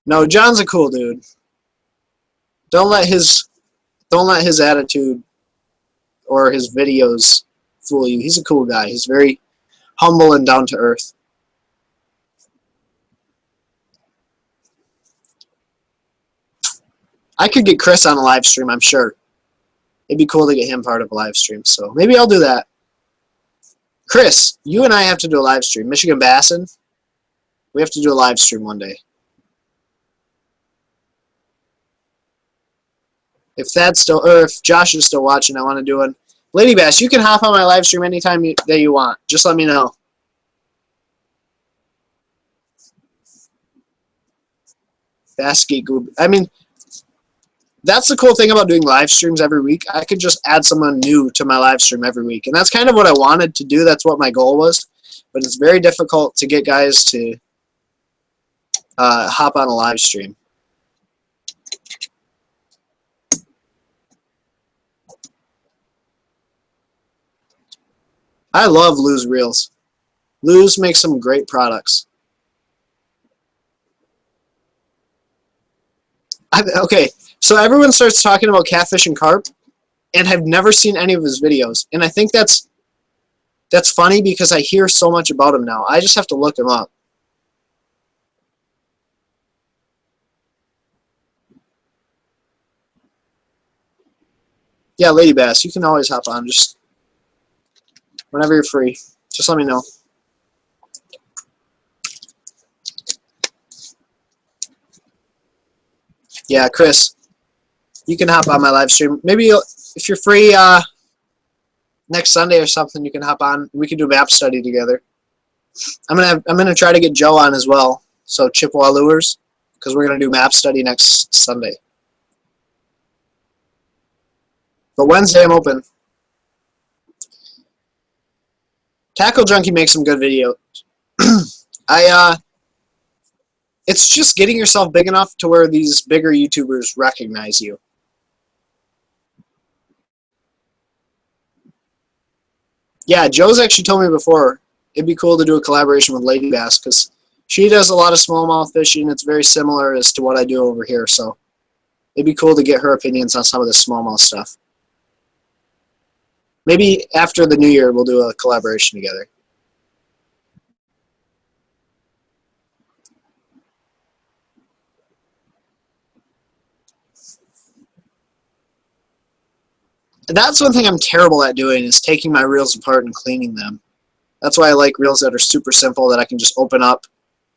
Speaker 1: No, John's a cool dude. Don't let his attitude or his videos fool you. He's a cool guy. He's very humble and down to earth. I could get Chris on a live stream, I'm sure. It'd be cool to get him part of a live stream, so maybe I'll do that. Chris, you and I have to do a live stream. Michigan Bassin, we have to do a live stream one day. If Thad's still, or if Josh is still watching, I want to do one. Lady Bass, you can hop on my live stream anytime that you want. Just let me know. Basket Goob. I mean, that's the cool thing about doing live streams every week. I could just add someone new to my live stream every week. And that's kind of what I wanted to do. That's what my goal was. But it's very difficult to get guys to hop on a live stream. I love Lou's Reels. Lou's makes some great products. Okay, so everyone starts talking about catfish and carp, and have never seen any of his videos. And I think that's funny because I hear so much about him now. I just have to look him up. Yeah, Lady Bass, you can always hop on. Just whenever you're free, just let me know. Yeah, Chris, you can hop on my live stream. Maybe if you're free next Sunday or something, you can hop on. We can do map study together. I'm gonna try to get Joe on as well. So Chippewa Lures, because we're gonna do map study next Sunday. But Wednesday I'm open. Tackle Junkie makes some good videos. It's just getting yourself big enough to where these bigger YouTubers recognize you. Yeah, Joe's actually told me before it'd be cool to do a collaboration with Lady Bass because she does a lot of smallmouth fishing. It's very similar as to what I do over here, so it'd be cool to get her opinions on some of the smallmouth stuff. Maybe after the new year we'll do a collaboration together. That's one thing I'm terrible at doing is taking my reels apart and cleaning them. That's why I like reels that are super simple that I can just open up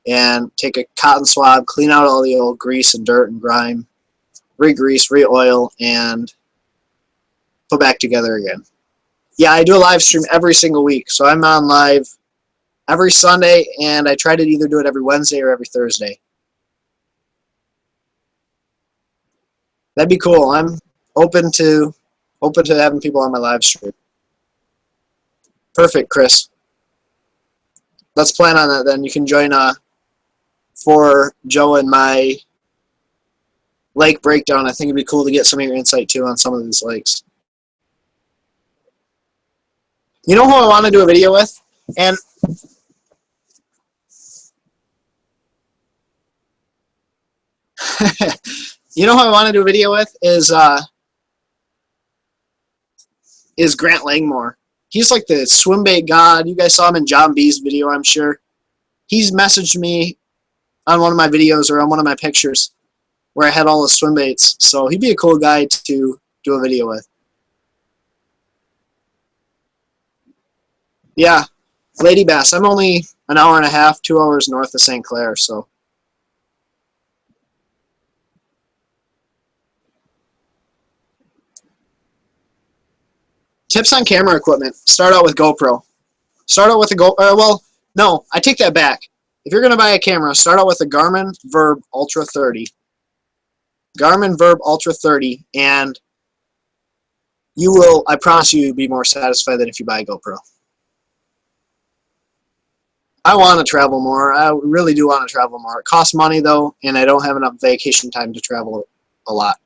Speaker 1: and take a cotton swab, clean out all the old grease and dirt and grime, re-grease, re-oil, and put back together again. Yeah, I do a live stream every single week, so I'm on live every Sunday, and I try to either do it every Wednesday or every Thursday. That'd be cool. I'm open to having people on my live stream. Perfect, Chris. Let's plan on that then. You can join for Joe and my lake breakdown. I think it'd be cool to get some of your insight too on some of these lakes. You know who I want to do a video with? And you know who I want to do a video with is Grant Langmore. He's like the swim bait god. You guys saw him in John B's video, I'm sure. He's messaged me on one of my videos or on one of my pictures where I had all the swim baits. So he'd be a cool guy to do a video with. Yeah, Lady Bass. I'm only an hour and a half, 2 hours north of St. Clair, so. Tips on camera equipment. Start out with GoPro. Start out with a GoPro. Well, no, I take that back. If you're going to buy a camera, start out with a Garmin Verb Ultra 30. Garmin Verb Ultra 30, and you will, I promise you, be more satisfied than if you buy a GoPro. I want to travel more. I really do want to travel more. It costs money, though, and I don't have enough vacation time to travel a lot.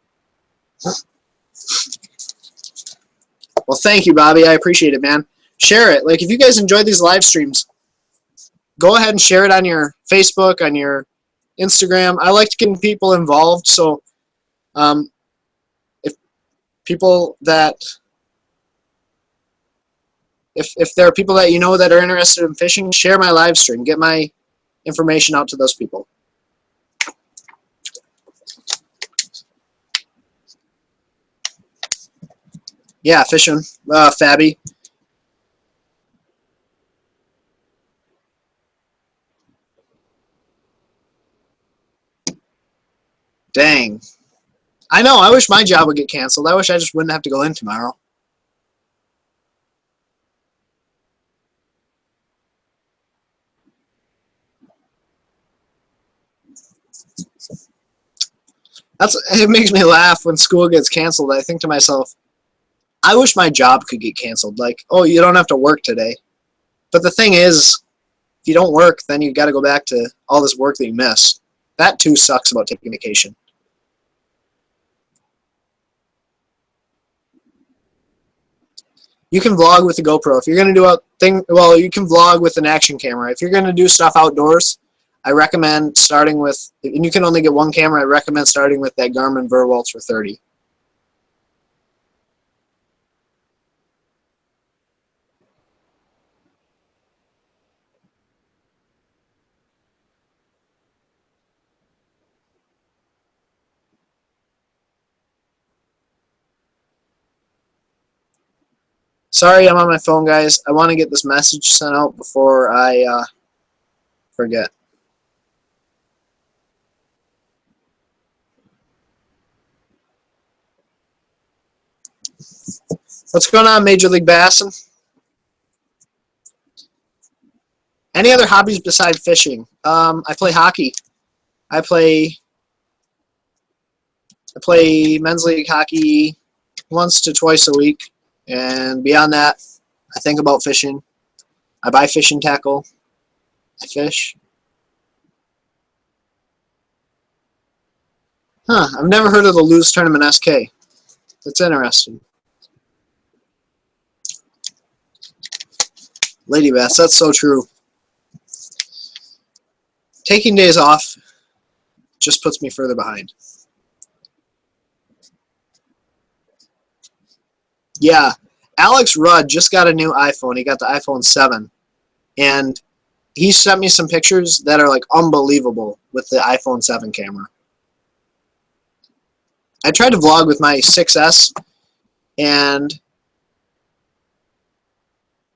Speaker 1: Well, thank you, Bobby. I appreciate it, man. Share it. Like, if you guys enjoy these live streams, go ahead and share it on your Facebook, on your Instagram. I like getting people involved, so if people that... If there are people that you know that are interested in fishing, share my live stream. Get my information out to those people. Yeah, fishing. Fabby. Dang. I know, I wish my job would get canceled. I wish I just wouldn't have to go in tomorrow. It makes me laugh when school gets canceled. I think to myself, I wish my job could get canceled. Like, oh, you don't have to work today. But the thing is, if you don't work, then you got to go back to all this work that you missed. That too sucks about taking vacation. You can vlog with a GoPro. If you're going to do a thing, well, you can vlog with an action camera. If you're going to do stuff outdoors, I recommend starting with, and you can only get one camera, I recommend starting with that Garmin Ver Ultra 30. Sorry, I'm on my phone, guys. I want to get this message sent out before I forget. What's going on, Major League Bassin? Any other hobbies besides fishing? I play hockey. I play men's league hockey once to twice a week, and beyond that, I think about fishing. I buy fishing tackle. I fish. Huh, I've never heard of the Lose Tournament SK. That's interesting. Lady bass, that's so true. Taking days off just puts me further behind. Yeah, Alex Rudd just got a new iPhone. He got the iPhone 7. And he sent me some pictures that are like unbelievable with the iPhone 7 camera. I tried to vlog with my 6S, and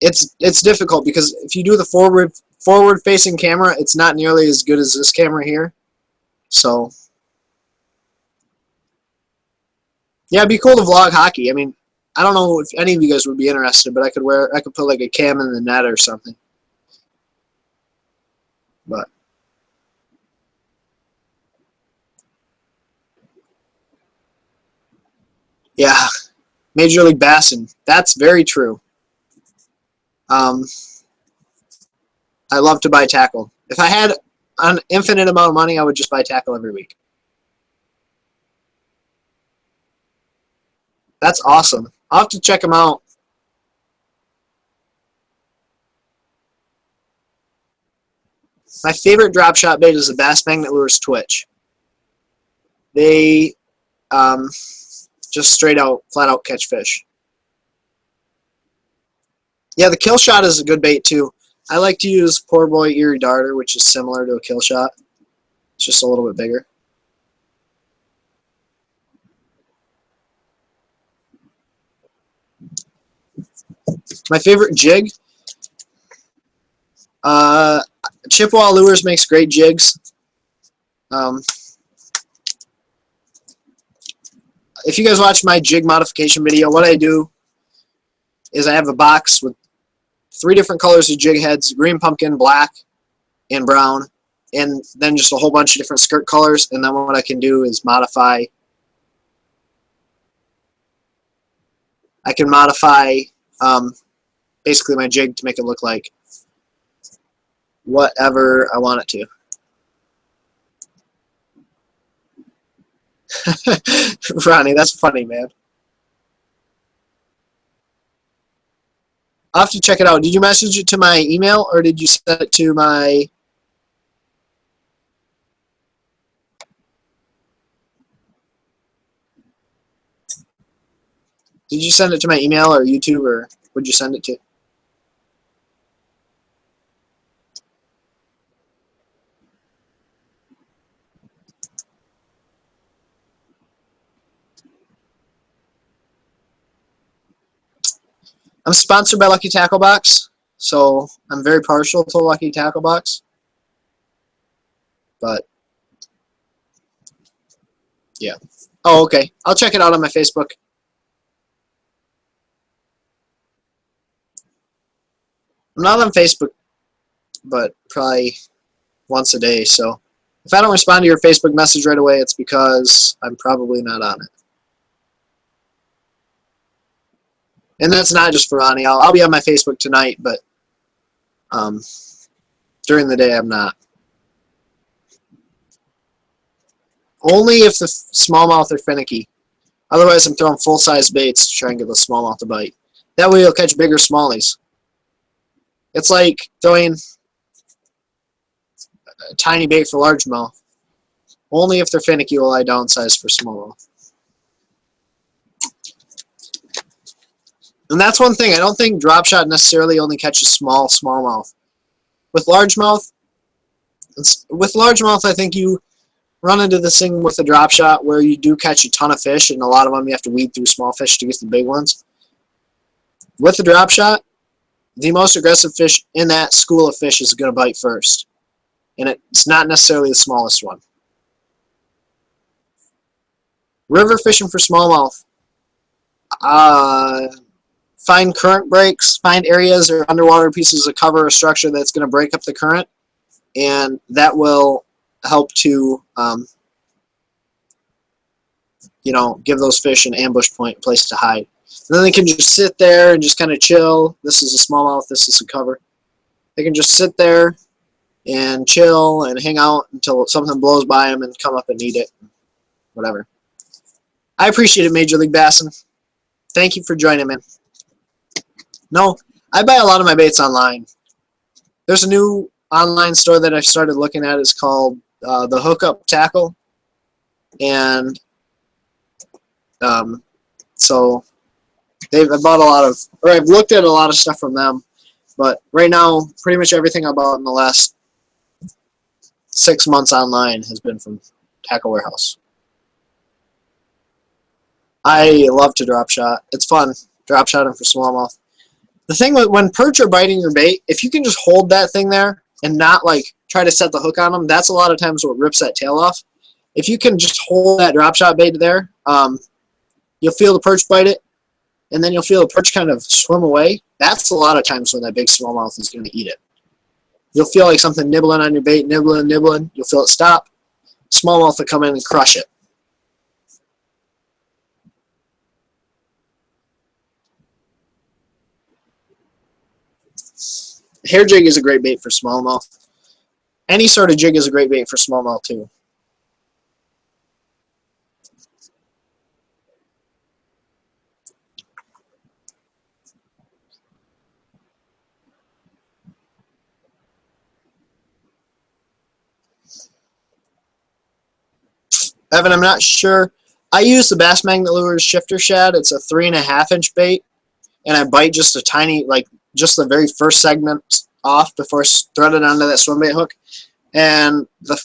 Speaker 1: it's difficult because if you do the forward facing camera, it's not nearly as good as this camera here. So yeah, it'd be cool to vlog hockey. I mean, I don't know if any of you guys would be interested, but I could put like a cam in the net or something. But yeah, Major League Bassin. That's very true. I love to buy tackle. If I had an infinite amount of money, I would just buy tackle every week. That's awesome. I'll have to check them out. My favorite drop shot bait is the Bass Magnet Lures Twitch. They just straight out, flat out catch fish. Yeah, the kill shot is a good bait too. I like to use Poor Boy Erie Darter, which is similar to a kill shot. It's just a little bit bigger. My favorite jig? Chippewa Lures makes great jigs. If you guys watch my jig modification video, what I do is I have a box with 3 different colors of jig heads: green pumpkin, black, and brown, and then just a whole bunch of different skirt colors. And then what I can do is modify. I can modify basically my jig to make it look like whatever I want it to. Ronnie, that's funny, man. I'll have to check it out. Did you message it to my email, or did you send it to my... Did you send it to my email or YouTube, or would you send it to? I'm sponsored by Lucky Tackle Box, so I'm very partial to Lucky Tackle Box. But Yeah. Oh, okay. I'll check it out on my Facebook. I'm not on Facebook, but probably once a day. So if I don't respond to your Facebook message right away, it's because I'm probably not on it. And that's not just for Ronnie. I'll be on my Facebook tonight, but during the day I'm not. Only if the smallmouth are finicky. Otherwise, I'm throwing full-size baits to try and get the smallmouth to bite. That way you'll catch bigger smallies. It's like throwing a tiny bait for largemouth. Only if they're finicky will I downsize for smallmouth. And that's one thing. I don't think drop shot necessarily only catches smallmouth. With largemouth, I think you run into this thing with a drop shot where you do catch a ton of fish, and a lot of them you have to weed through small fish to get the big ones. With the drop shot, the most aggressive fish in that school of fish is going to bite first. And it's not necessarily the smallest one. River fishing for smallmouth. Find current breaks, find areas or underwater pieces of cover or structure that's going to break up the current, and that will help to give those fish an ambush place to hide. And then they can just sit there and just kind of chill. This is a smallmouth, this is a cover. They can just sit there and chill and hang out until something blows by them and come up and eat it. Whatever. I appreciate it, Major League Bassin. Thank you for joining me. No, I buy a lot of my baits online. There's a new online store that I've started looking at. It's called the Hookup Tackle. And so I've bought a lot of, or I've looked at a lot of stuff from them. But right now, pretty much everything I bought in the last 6 months online has been from Tackle Warehouse. I love to drop shot. It's fun, drop shotting for smallmouth. The thing when perch are biting your bait, if you can just hold that thing there and not like try to set the hook on them, that's a lot of times what rips that tail off. If you can just hold that drop shot bait there, you'll feel the perch bite it, and then you'll feel the perch kind of swim away. That's a lot of times when that big smallmouth is going to eat it. You'll feel like something nibbling on your bait, nibbling. You'll feel it stop. Smallmouth will come in and crush it. Hair jig is a great bait for smallmouth. Any sort of jig is a great bait for smallmouth too. Evan, I'm not sure. I use the Bass Magnet Lures Shifter Shad. It's a 3.5-inch bait, and I bite just a tiny, like just the very first segment off before it's threaded onto that swim bait hook. And the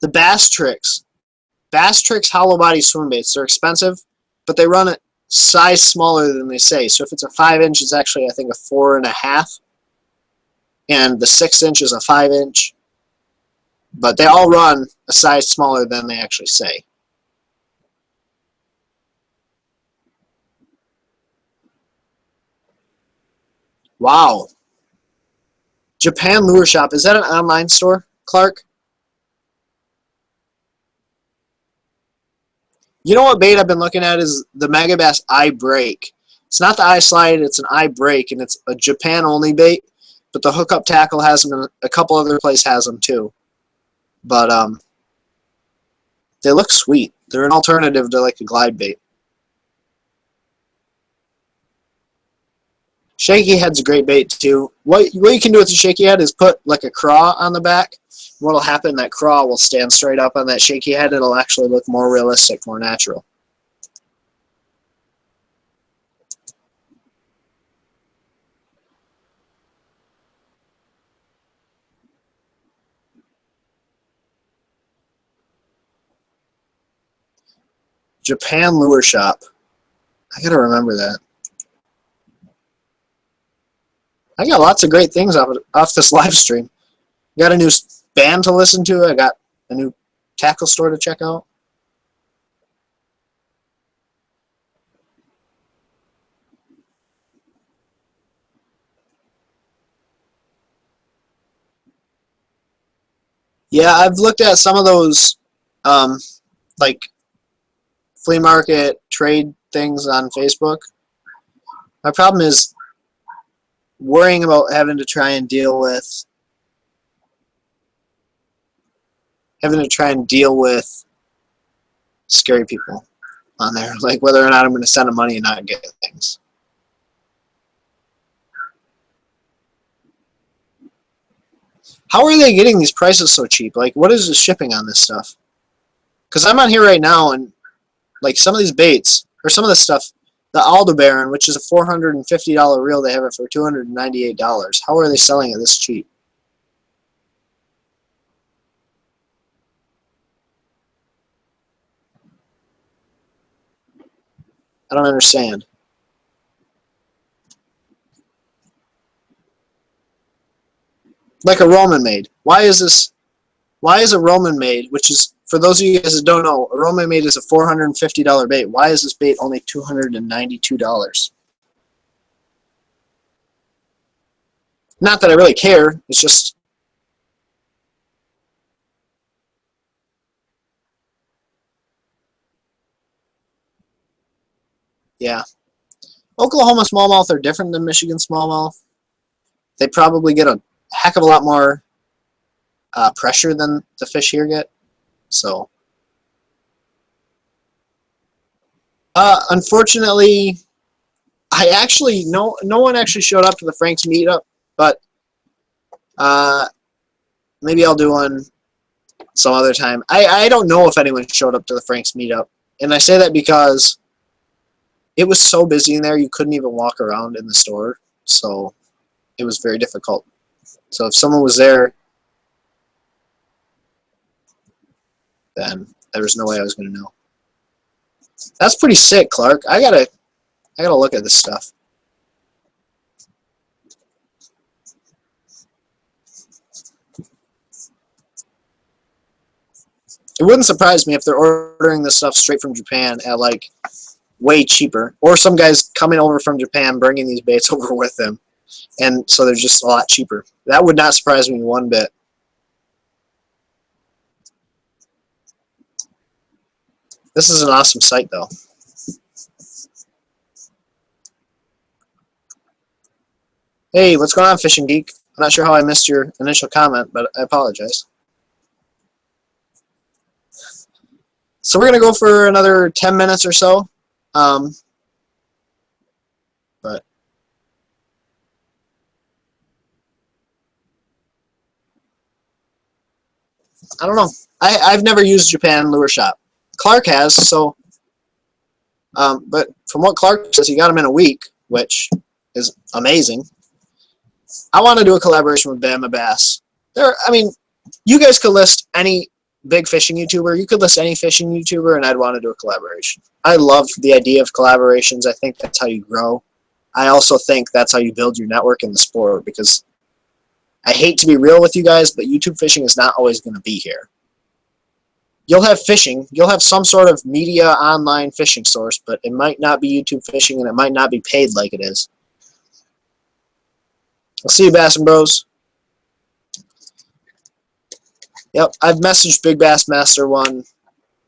Speaker 1: Bass Tricks hollow body swim baits. They're expensive, but they run it size smaller than they say. So if it's a 5-inch, it's actually I think a 4.5. And the 6-inch is a 5-inch, but they all run a size smaller than they actually say. Wow. Japan Lure Shop. Is that an online store, Clark? You know what bait I've been looking at is the Megabass Eye Break. It's not the Eye Slide, it's an Eye Break, and it's a Japan-only bait. But the Hookup Tackle has them, and a couple other places has them too. But they look sweet. They're an alternative to like a glide bait. Shaky head's a great bait too. What you can do with a shaky head is put like a craw on the back. What'll happen? That craw will stand straight up on that shaky head. It'll actually look more realistic, more natural. Japan Lure Shop. I gotta remember that. I got lots of great things off this live stream. Got a new band to listen to. I got a new tackle store to check out. Yeah, I've looked at some of those, like flea market trade things on Facebook. My problem is worrying about having to try and deal with scary people on there, like whether or not I'm going to send them money and not get things. How are they getting these prices so cheap? Like, what is the shipping on this stuff? Because I'm on here right now, and like some of these baits or some of this stuff, the Aldebaran, which is a $450 reel, they have it for $298. How are they selling it this cheap? I don't understand. Like a Roman maid. Why is a Roman maid, which is, for those of you guys that don't know, a Roman maid is a $450 bait. Why is this bait only $292? Not that I really care. It's just, yeah. Oklahoma smallmouth are different than Michigan smallmouth. They probably get a heck of a lot more pressure than the fish here get. So, unfortunately, no one actually showed up to the Frank's meetup, but maybe I'll do one some other time. I don't know if anyone showed up to the Frank's meetup, and I say that because it was so busy in there you couldn't even walk around in the store, so it was very difficult. So if someone was there, then there was no way I was going to know. That's pretty sick, Clark. I gotta look at this stuff. It wouldn't surprise me if they're ordering this stuff straight from Japan at like way cheaper, or some guys coming over from Japan bringing these baits over with them, and so they're just a lot cheaper. That would not surprise me one bit. This is an awesome site, though. Hey, what's going on, Fishing Geek? I'm not sure how I missed your initial comment, but I apologize. So we're going to go for another 10 minutes or so. But I don't know. I've never used Japan Lure Shop. Clark has, so... but from what Clark says, he got them in a week, which is amazing. I want to do a collaboration with Bama Bass. I mean, you guys could list any big fishing YouTuber. You could list any fishing YouTuber, and I'd want to do a collaboration. I love the idea of collaborations. I think that's how you grow. I also think that's how you build your network in the sport, because I hate to be real with you guys, but YouTube fishing is not always going to be here. You'll have fishing. You'll have some sort of media online fishing source, but it might not be YouTube fishing, and it might not be paid like it is. I'll see you, Bass and Bros. Yep, I've messaged Big Bass Master 1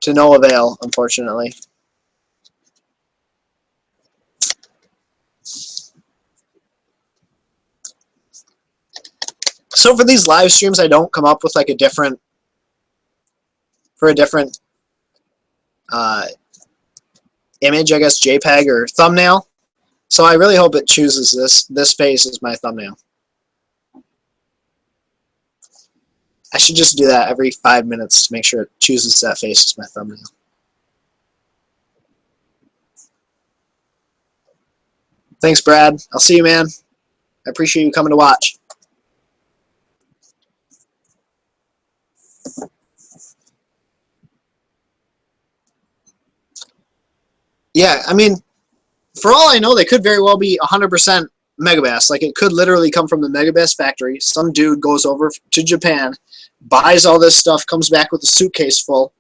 Speaker 1: to no avail, unfortunately. So for these live streams, I don't come up with like a different image, I guess, JPEG or thumbnail. So I really hope it chooses this face as my thumbnail. I should just do that every 5 minutes to make sure it chooses that face as my thumbnail. Thanks, Brad. I'll see you, man. I appreciate you coming to watch. Yeah, I mean, for all I know, they could very well be 100% megabass. Like, it could literally come from the megabass factory. Some dude goes over to Japan, buys all this stuff, comes back with a suitcase full,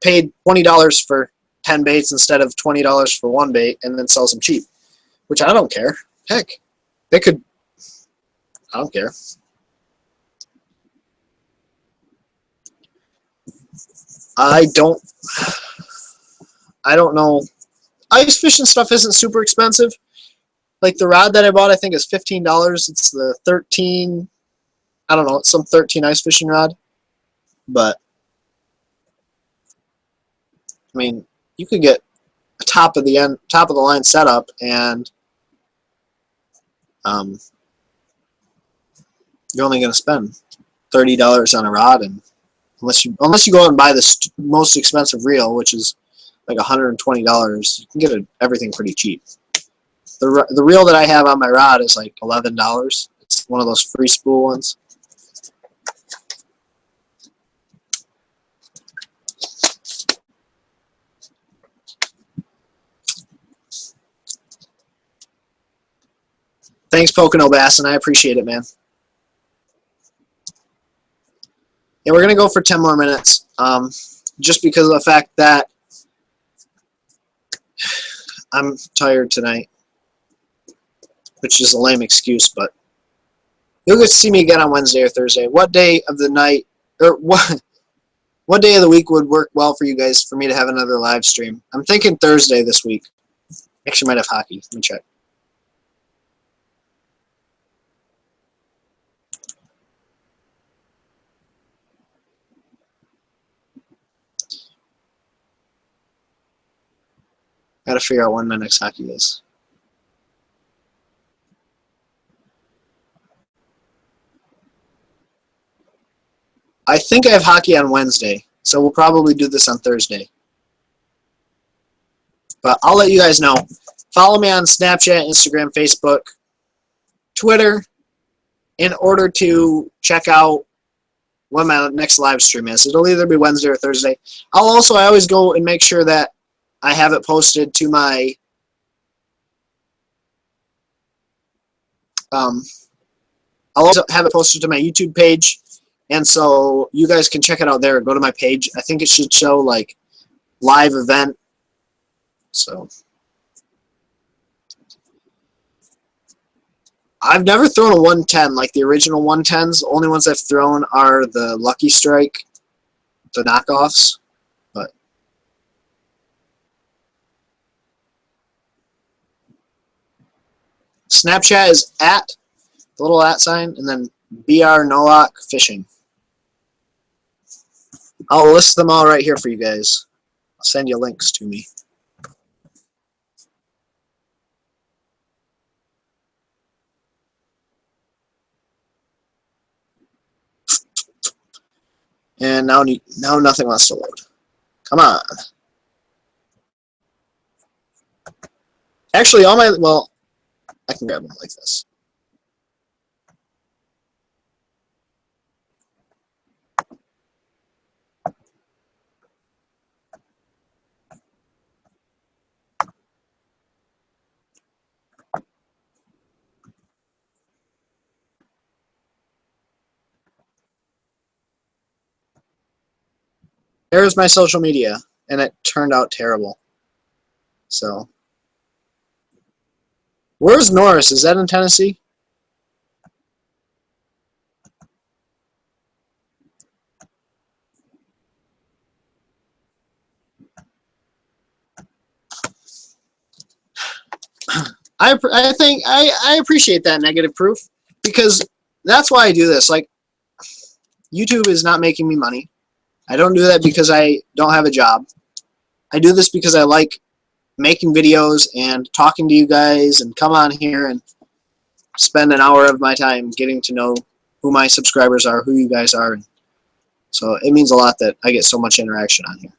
Speaker 1: paid $20 for 10 baits instead of $20 for one bait, and then sells them cheap. Which I don't care. Heck, they could. I don't care. I don't know. Ice fishing stuff isn't super expensive. Like, the rod that I bought, I think is $15. It's the 13. I don't know. It's some 13 ice fishing rod. But I mean, you could get a top of the line setup, and you're only going to spend $30 on a rod, and unless you go out and buy the most expensive reel, which is like $120, you can get everything pretty cheap. The reel that I have on my rod is like $11. It's one of those free spool ones. Thanks, Pocono Bass, and I appreciate it, man. Yeah, we're going to go for 10 more minutes, just because of the fact that I'm tired tonight, which is a lame excuse, but you'll get to see me again on Wednesday or Thursday. What day of the night, or what day of the week would work well for you guys for me to have another live stream? I'm thinking Thursday this week. Actually, might have hockey. Let me check. Gotta figure out when my next hockey is. I think I have hockey on Wednesday, so we'll probably do this on Thursday. But I'll let you guys know. Follow me on Snapchat, Instagram, Facebook, Twitter, in order to check out when my next live stream is. It'll either be Wednesday or Thursday. I always go and make sure that I have it posted to my I'll also have it posted to my YouTube page, and so you guys can check it out there. Go to my page. I think it should show like live event. So I've never thrown a 110 like the original 110s. The only ones I've thrown are the Lucky Strike, the knockoffs. But Snapchat is at the little @ sign and then BR Nowak Fishing. I'll list them all right here for you guys. I'll send you links to me. And now nothing wants to load. Come on. Actually, I can grab them like this. There's my social media, and it turned out terrible. So, where's Norris? Is that in Tennessee? I appreciate that negative proof, because that's why I do this. Like, YouTube is not making me money. I don't do that because I don't have a job. I do this because I like making videos and talking to you guys, and come on here and spend an hour of my time getting to know who my subscribers are, who you guys are. So it means a lot that I get so much interaction on here.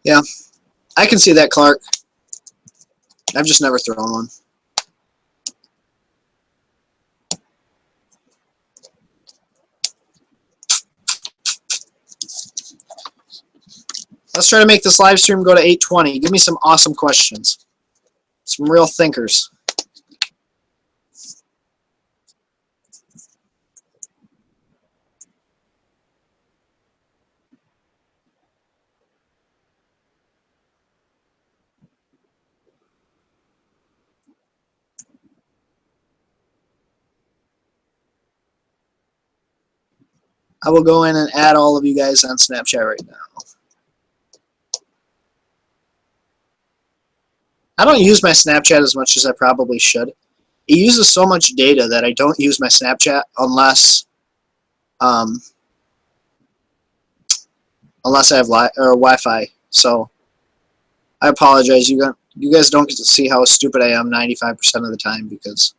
Speaker 1: Yeah, I can see that, Clark. I've just never thrown one. Let's try to make this live stream go to 8:20. Give me some awesome questions. Some real thinkers. I will go in and add all of you guys on Snapchat right now. I don't use my Snapchat as much as I probably should. It uses so much data that I don't use my Snapchat unless I have Wi-Fi. So I apologize. You guys don't get to see how stupid I am 95% of the time because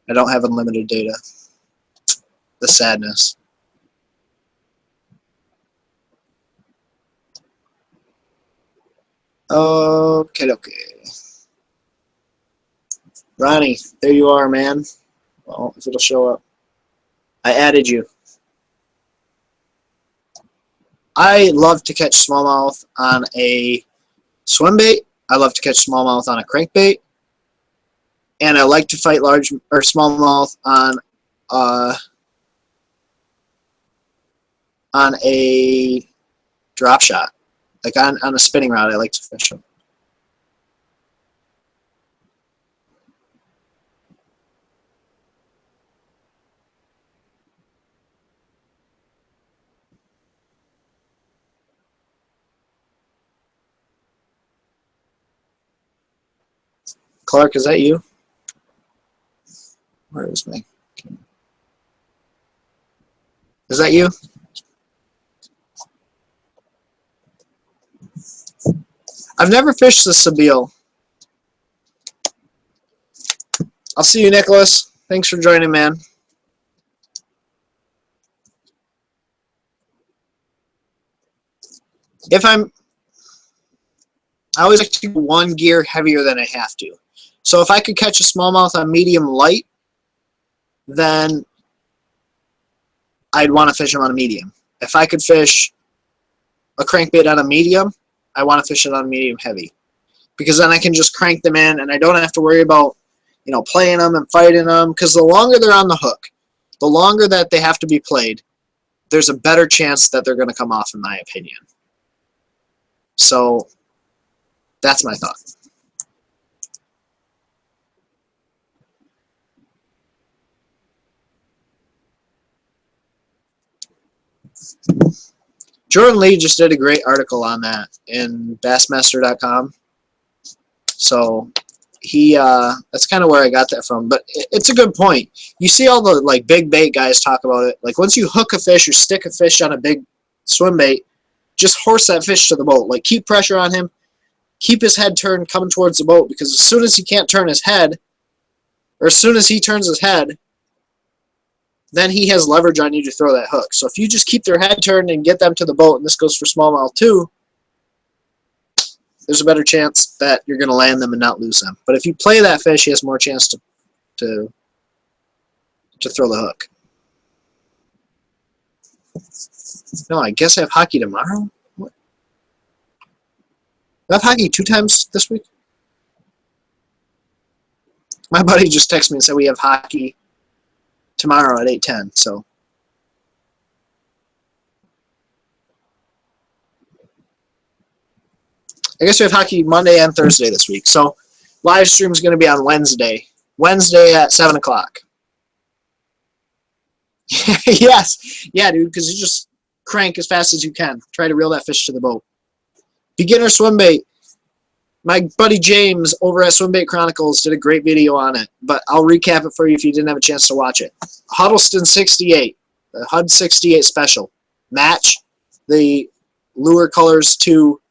Speaker 1: I don't have unlimited data. The sadness. Okay. Ronnie, there you are, man. Well, if it'll show up. I added you. I love to catch smallmouth on a swim bait. I love to catch smallmouth on a crankbait. And I like to fight large or smallmouth on a drop shot. Like on a spinning rod, I like to fish them. Clark, is that you? Where is my camera? Is that you? I've never fished the Sabile. I'll see you, Nicholas. Thanks for joining, man. I always like to go one gear heavier than I have to. So if I could catch a smallmouth on medium light, then I'd want to fish them on a medium. If I could fish a crankbait on a medium, I want to fish it on a medium heavy. Because then I can just crank them in and I don't have to worry about, playing them and fighting them. Because the longer they're on the hook, the longer that they have to be played, there's a better chance that they're going to come off, in my opinion. So that's my thought. Jordan Lee just did a great article on that in Bassmaster.com. So that's kind of where I got that from. But it's a good point. You see all the big bait guys talk about it. Like once you hook a fish or stick a fish on a big swim bait, just horse that fish to the boat. Like keep pressure on him. Keep his head turned coming towards the boat, because as soon as he can't turn his head, or as soon as he turns his head, then he has leverage on you to throw that hook. So if you just keep their head turned and get them to the boat, and this goes for smallmouth too, there's a better chance that you're going to land them and not lose them. But if you play that fish, he has more chance to throw the hook. No, I guess I have hockey tomorrow? What? I have hockey 2 times this week? My buddy just texted me and said we have hockey tomorrow at 8:10, so. I guess we have hockey Monday and Thursday this week. So live stream is going to be on Wednesday. Wednesday at 7 o'clock. Yes. Yeah, dude, because you just crank as fast as you can. Try to reel that fish to the boat. Beginner swim bait. My buddy James over at Swimbait Chronicles did a great video on it, but I'll recap it for you if you didn't have a chance to watch it. Huddleston 68, the HUD 68 special. Match the lure colors to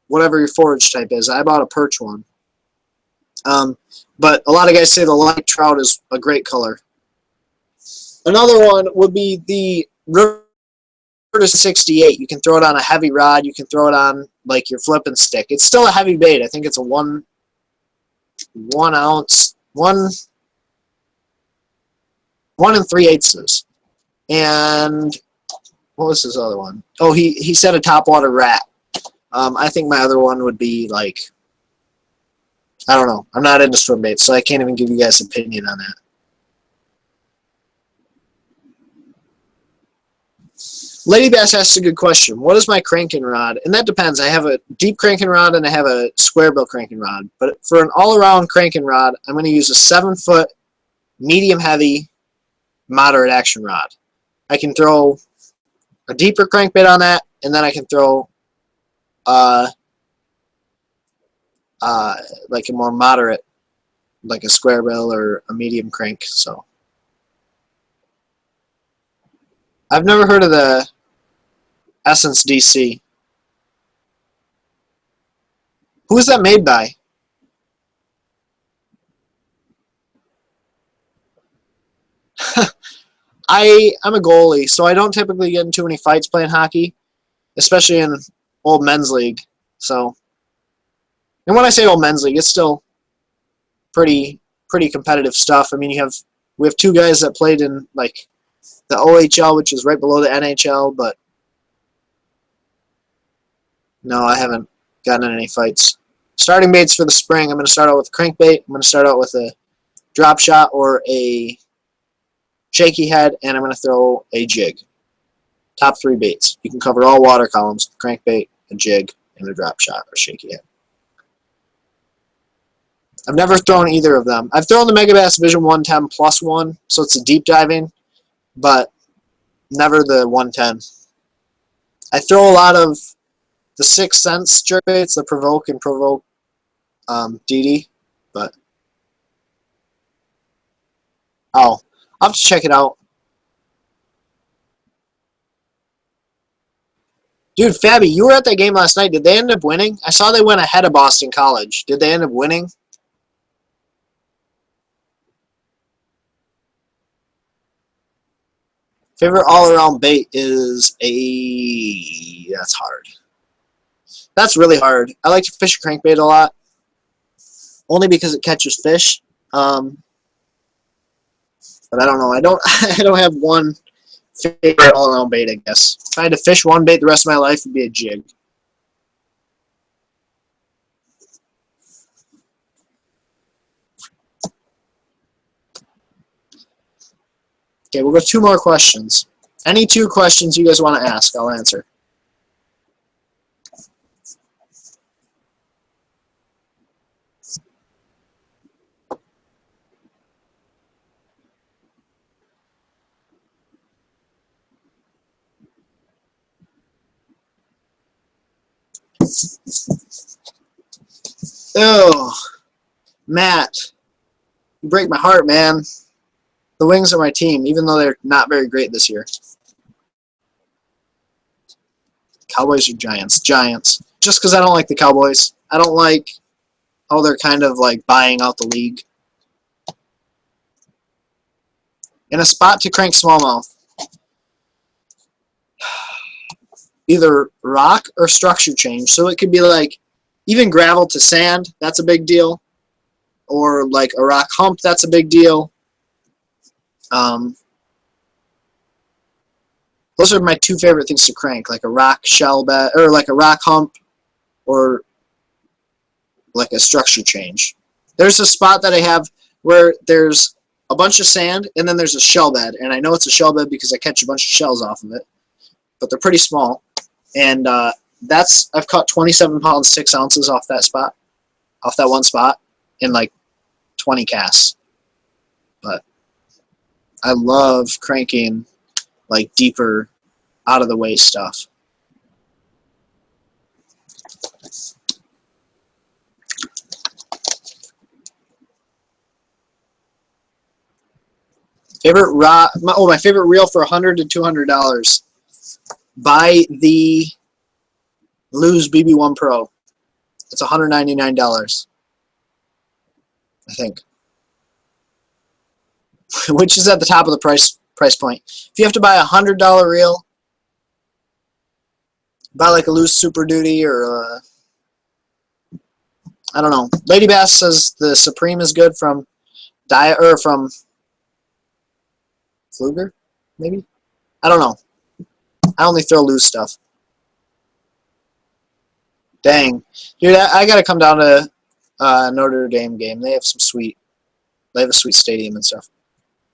Speaker 1: whatever your forage type is. I bought a perch one. But a lot of guys say the light trout is a great color. Another one would be the River 68. You can throw it on a heavy rod. You can throw it on like your flipping stick. It's still a heavy bait. I think it's a 1 ounce, 1 3/8. And what was his other one? Oh, he said a topwater rat. I think my other one would be like, I don't know. I'm not into swim baits, so I can't even give you guys an opinion on that. Lady Bass asked a good question. What is my cranking rod? And that depends. I have a deep cranking rod and I have a square bill cranking rod. But for an all-around cranking rod, I'm going to use a 7-foot, medium-heavy, moderate action rod. I can throw a deeper crankbait on that, and then I can throw like a more moderate, like a square bill or a medium crank. So I've never heard of the Essence DC. Who is that made by? I'm a goalie, so I don't typically get in too many fights playing hockey, especially in old men's league. So, and when I say old men's league, it's still pretty competitive stuff. I mean, we have two guys that played in like the OHL, which is right below the NHL, but no, I haven't gotten in any fights. Starting baits for the spring, I'm going to start out with a crankbait. I'm going to start out with a drop shot or a shaky head, and I'm going to throw a jig. Top 3 baits. You can cover all water columns: crankbait, a jig, and a drop shot or shaky head. I've never thrown either of them. I've thrown the Megabass Vision 110 plus 1, so it's a deep diving, but never the 110. I throw a lot of the 6th Sense jerkbaits, the Provoke and Provoke DD, but I'll have to check it out. Dude, Fabby, you were at that game last night. Did they end up winning? I saw they went ahead of Boston College. Did they end up winning? Favorite all-around bait is a... That's hard. That's really hard. I like to fish a crankbait a lot, only because it catches fish. But I don't know. I don't have one favorite all-around bait, I guess. If I had to fish one bait the rest of my life, it would be a jig. Okay, we'll go 2 more questions. Any 2 questions you guys want to ask, I'll answer. Oh, Matt, you break my heart, man. The Wings are my team, even though they're not very great this year. Cowboys or Giants? Giants. Just because I don't like the Cowboys. I don't like how they're kind of like buying out the league. In a spot to crank smallmouth. Either rock or structure change. So it could be like even gravel to sand, that's a big deal. Or like a rock hump, that's a big deal. Those are my 2 favorite things to crank, like a rock shell bed, or like a rock hump, or like a structure change. There's a spot that I have where there's a bunch of sand, and then there's a shell bed, and I know it's a shell bed because I catch a bunch of shells off of it, but they're pretty small, and I've caught 27 pounds 6 ounces off that spot, off that one spot, in like 20 casts. But I love cranking like deeper, out of the way stuff. Favorite rod? My favorite reel for $100 to $200. Buy the Lose BB1 Pro. It's $199, I think, which is at the top of the price point. If you have to buy a $100 reel, buy like a Loose Super Duty or I don't know. Lady Bass says the Supreme is good from from Fluger, maybe. I don't know. I only throw loose stuff. Dang. Dude, I gotta come down to Notre Dame game. They have some sweet, they have a sweet stadium and stuff.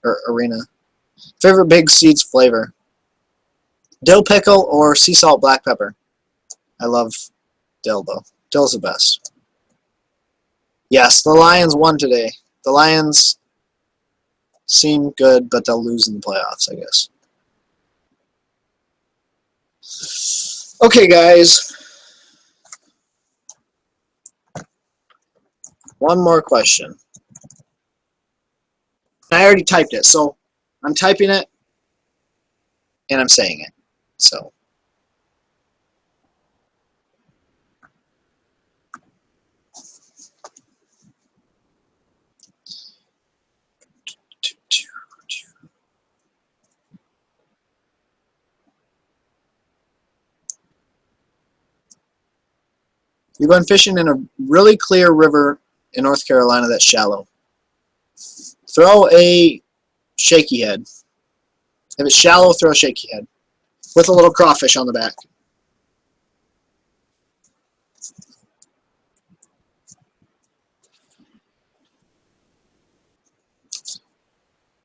Speaker 1: Or arena. Favorite Big Seeds flavor? Dill pickle or sea salt black pepper? I love dill though. Dill's the best. Yes, the Lions won today. The Lions seem good, but they'll lose in the playoffs, I guess. Okay, guys. One more question. I already typed it, so I'm typing it and I'm saying it. So. You've gone fishing in a really clear river in North Carolina that's shallow. Throw a shaky head. If it's shallow, throw a shaky head with a little crawfish on the back.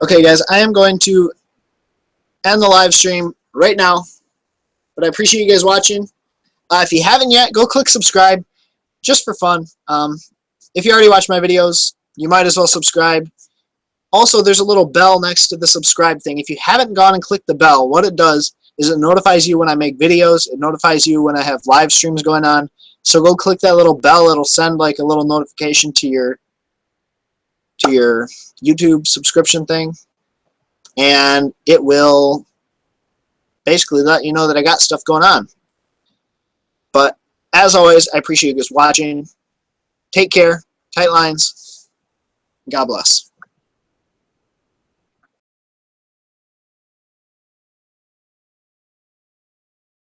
Speaker 1: Okay, guys, I am going to end the live stream right now, but I appreciate you guys watching. If you haven't yet, go click subscribe just for fun. If you already watch my videos, you might as well subscribe. Also, there's a little bell next to the subscribe thing. If you haven't gone and clicked the bell, what it does is it notifies you when I make videos. It notifies you when I have live streams going on. So go click that little bell. It'll send like a little notification to your YouTube subscription thing, and it will basically let you know that I got stuff going on. But as always, I appreciate you guys watching. Take care. Tight lines. God bless.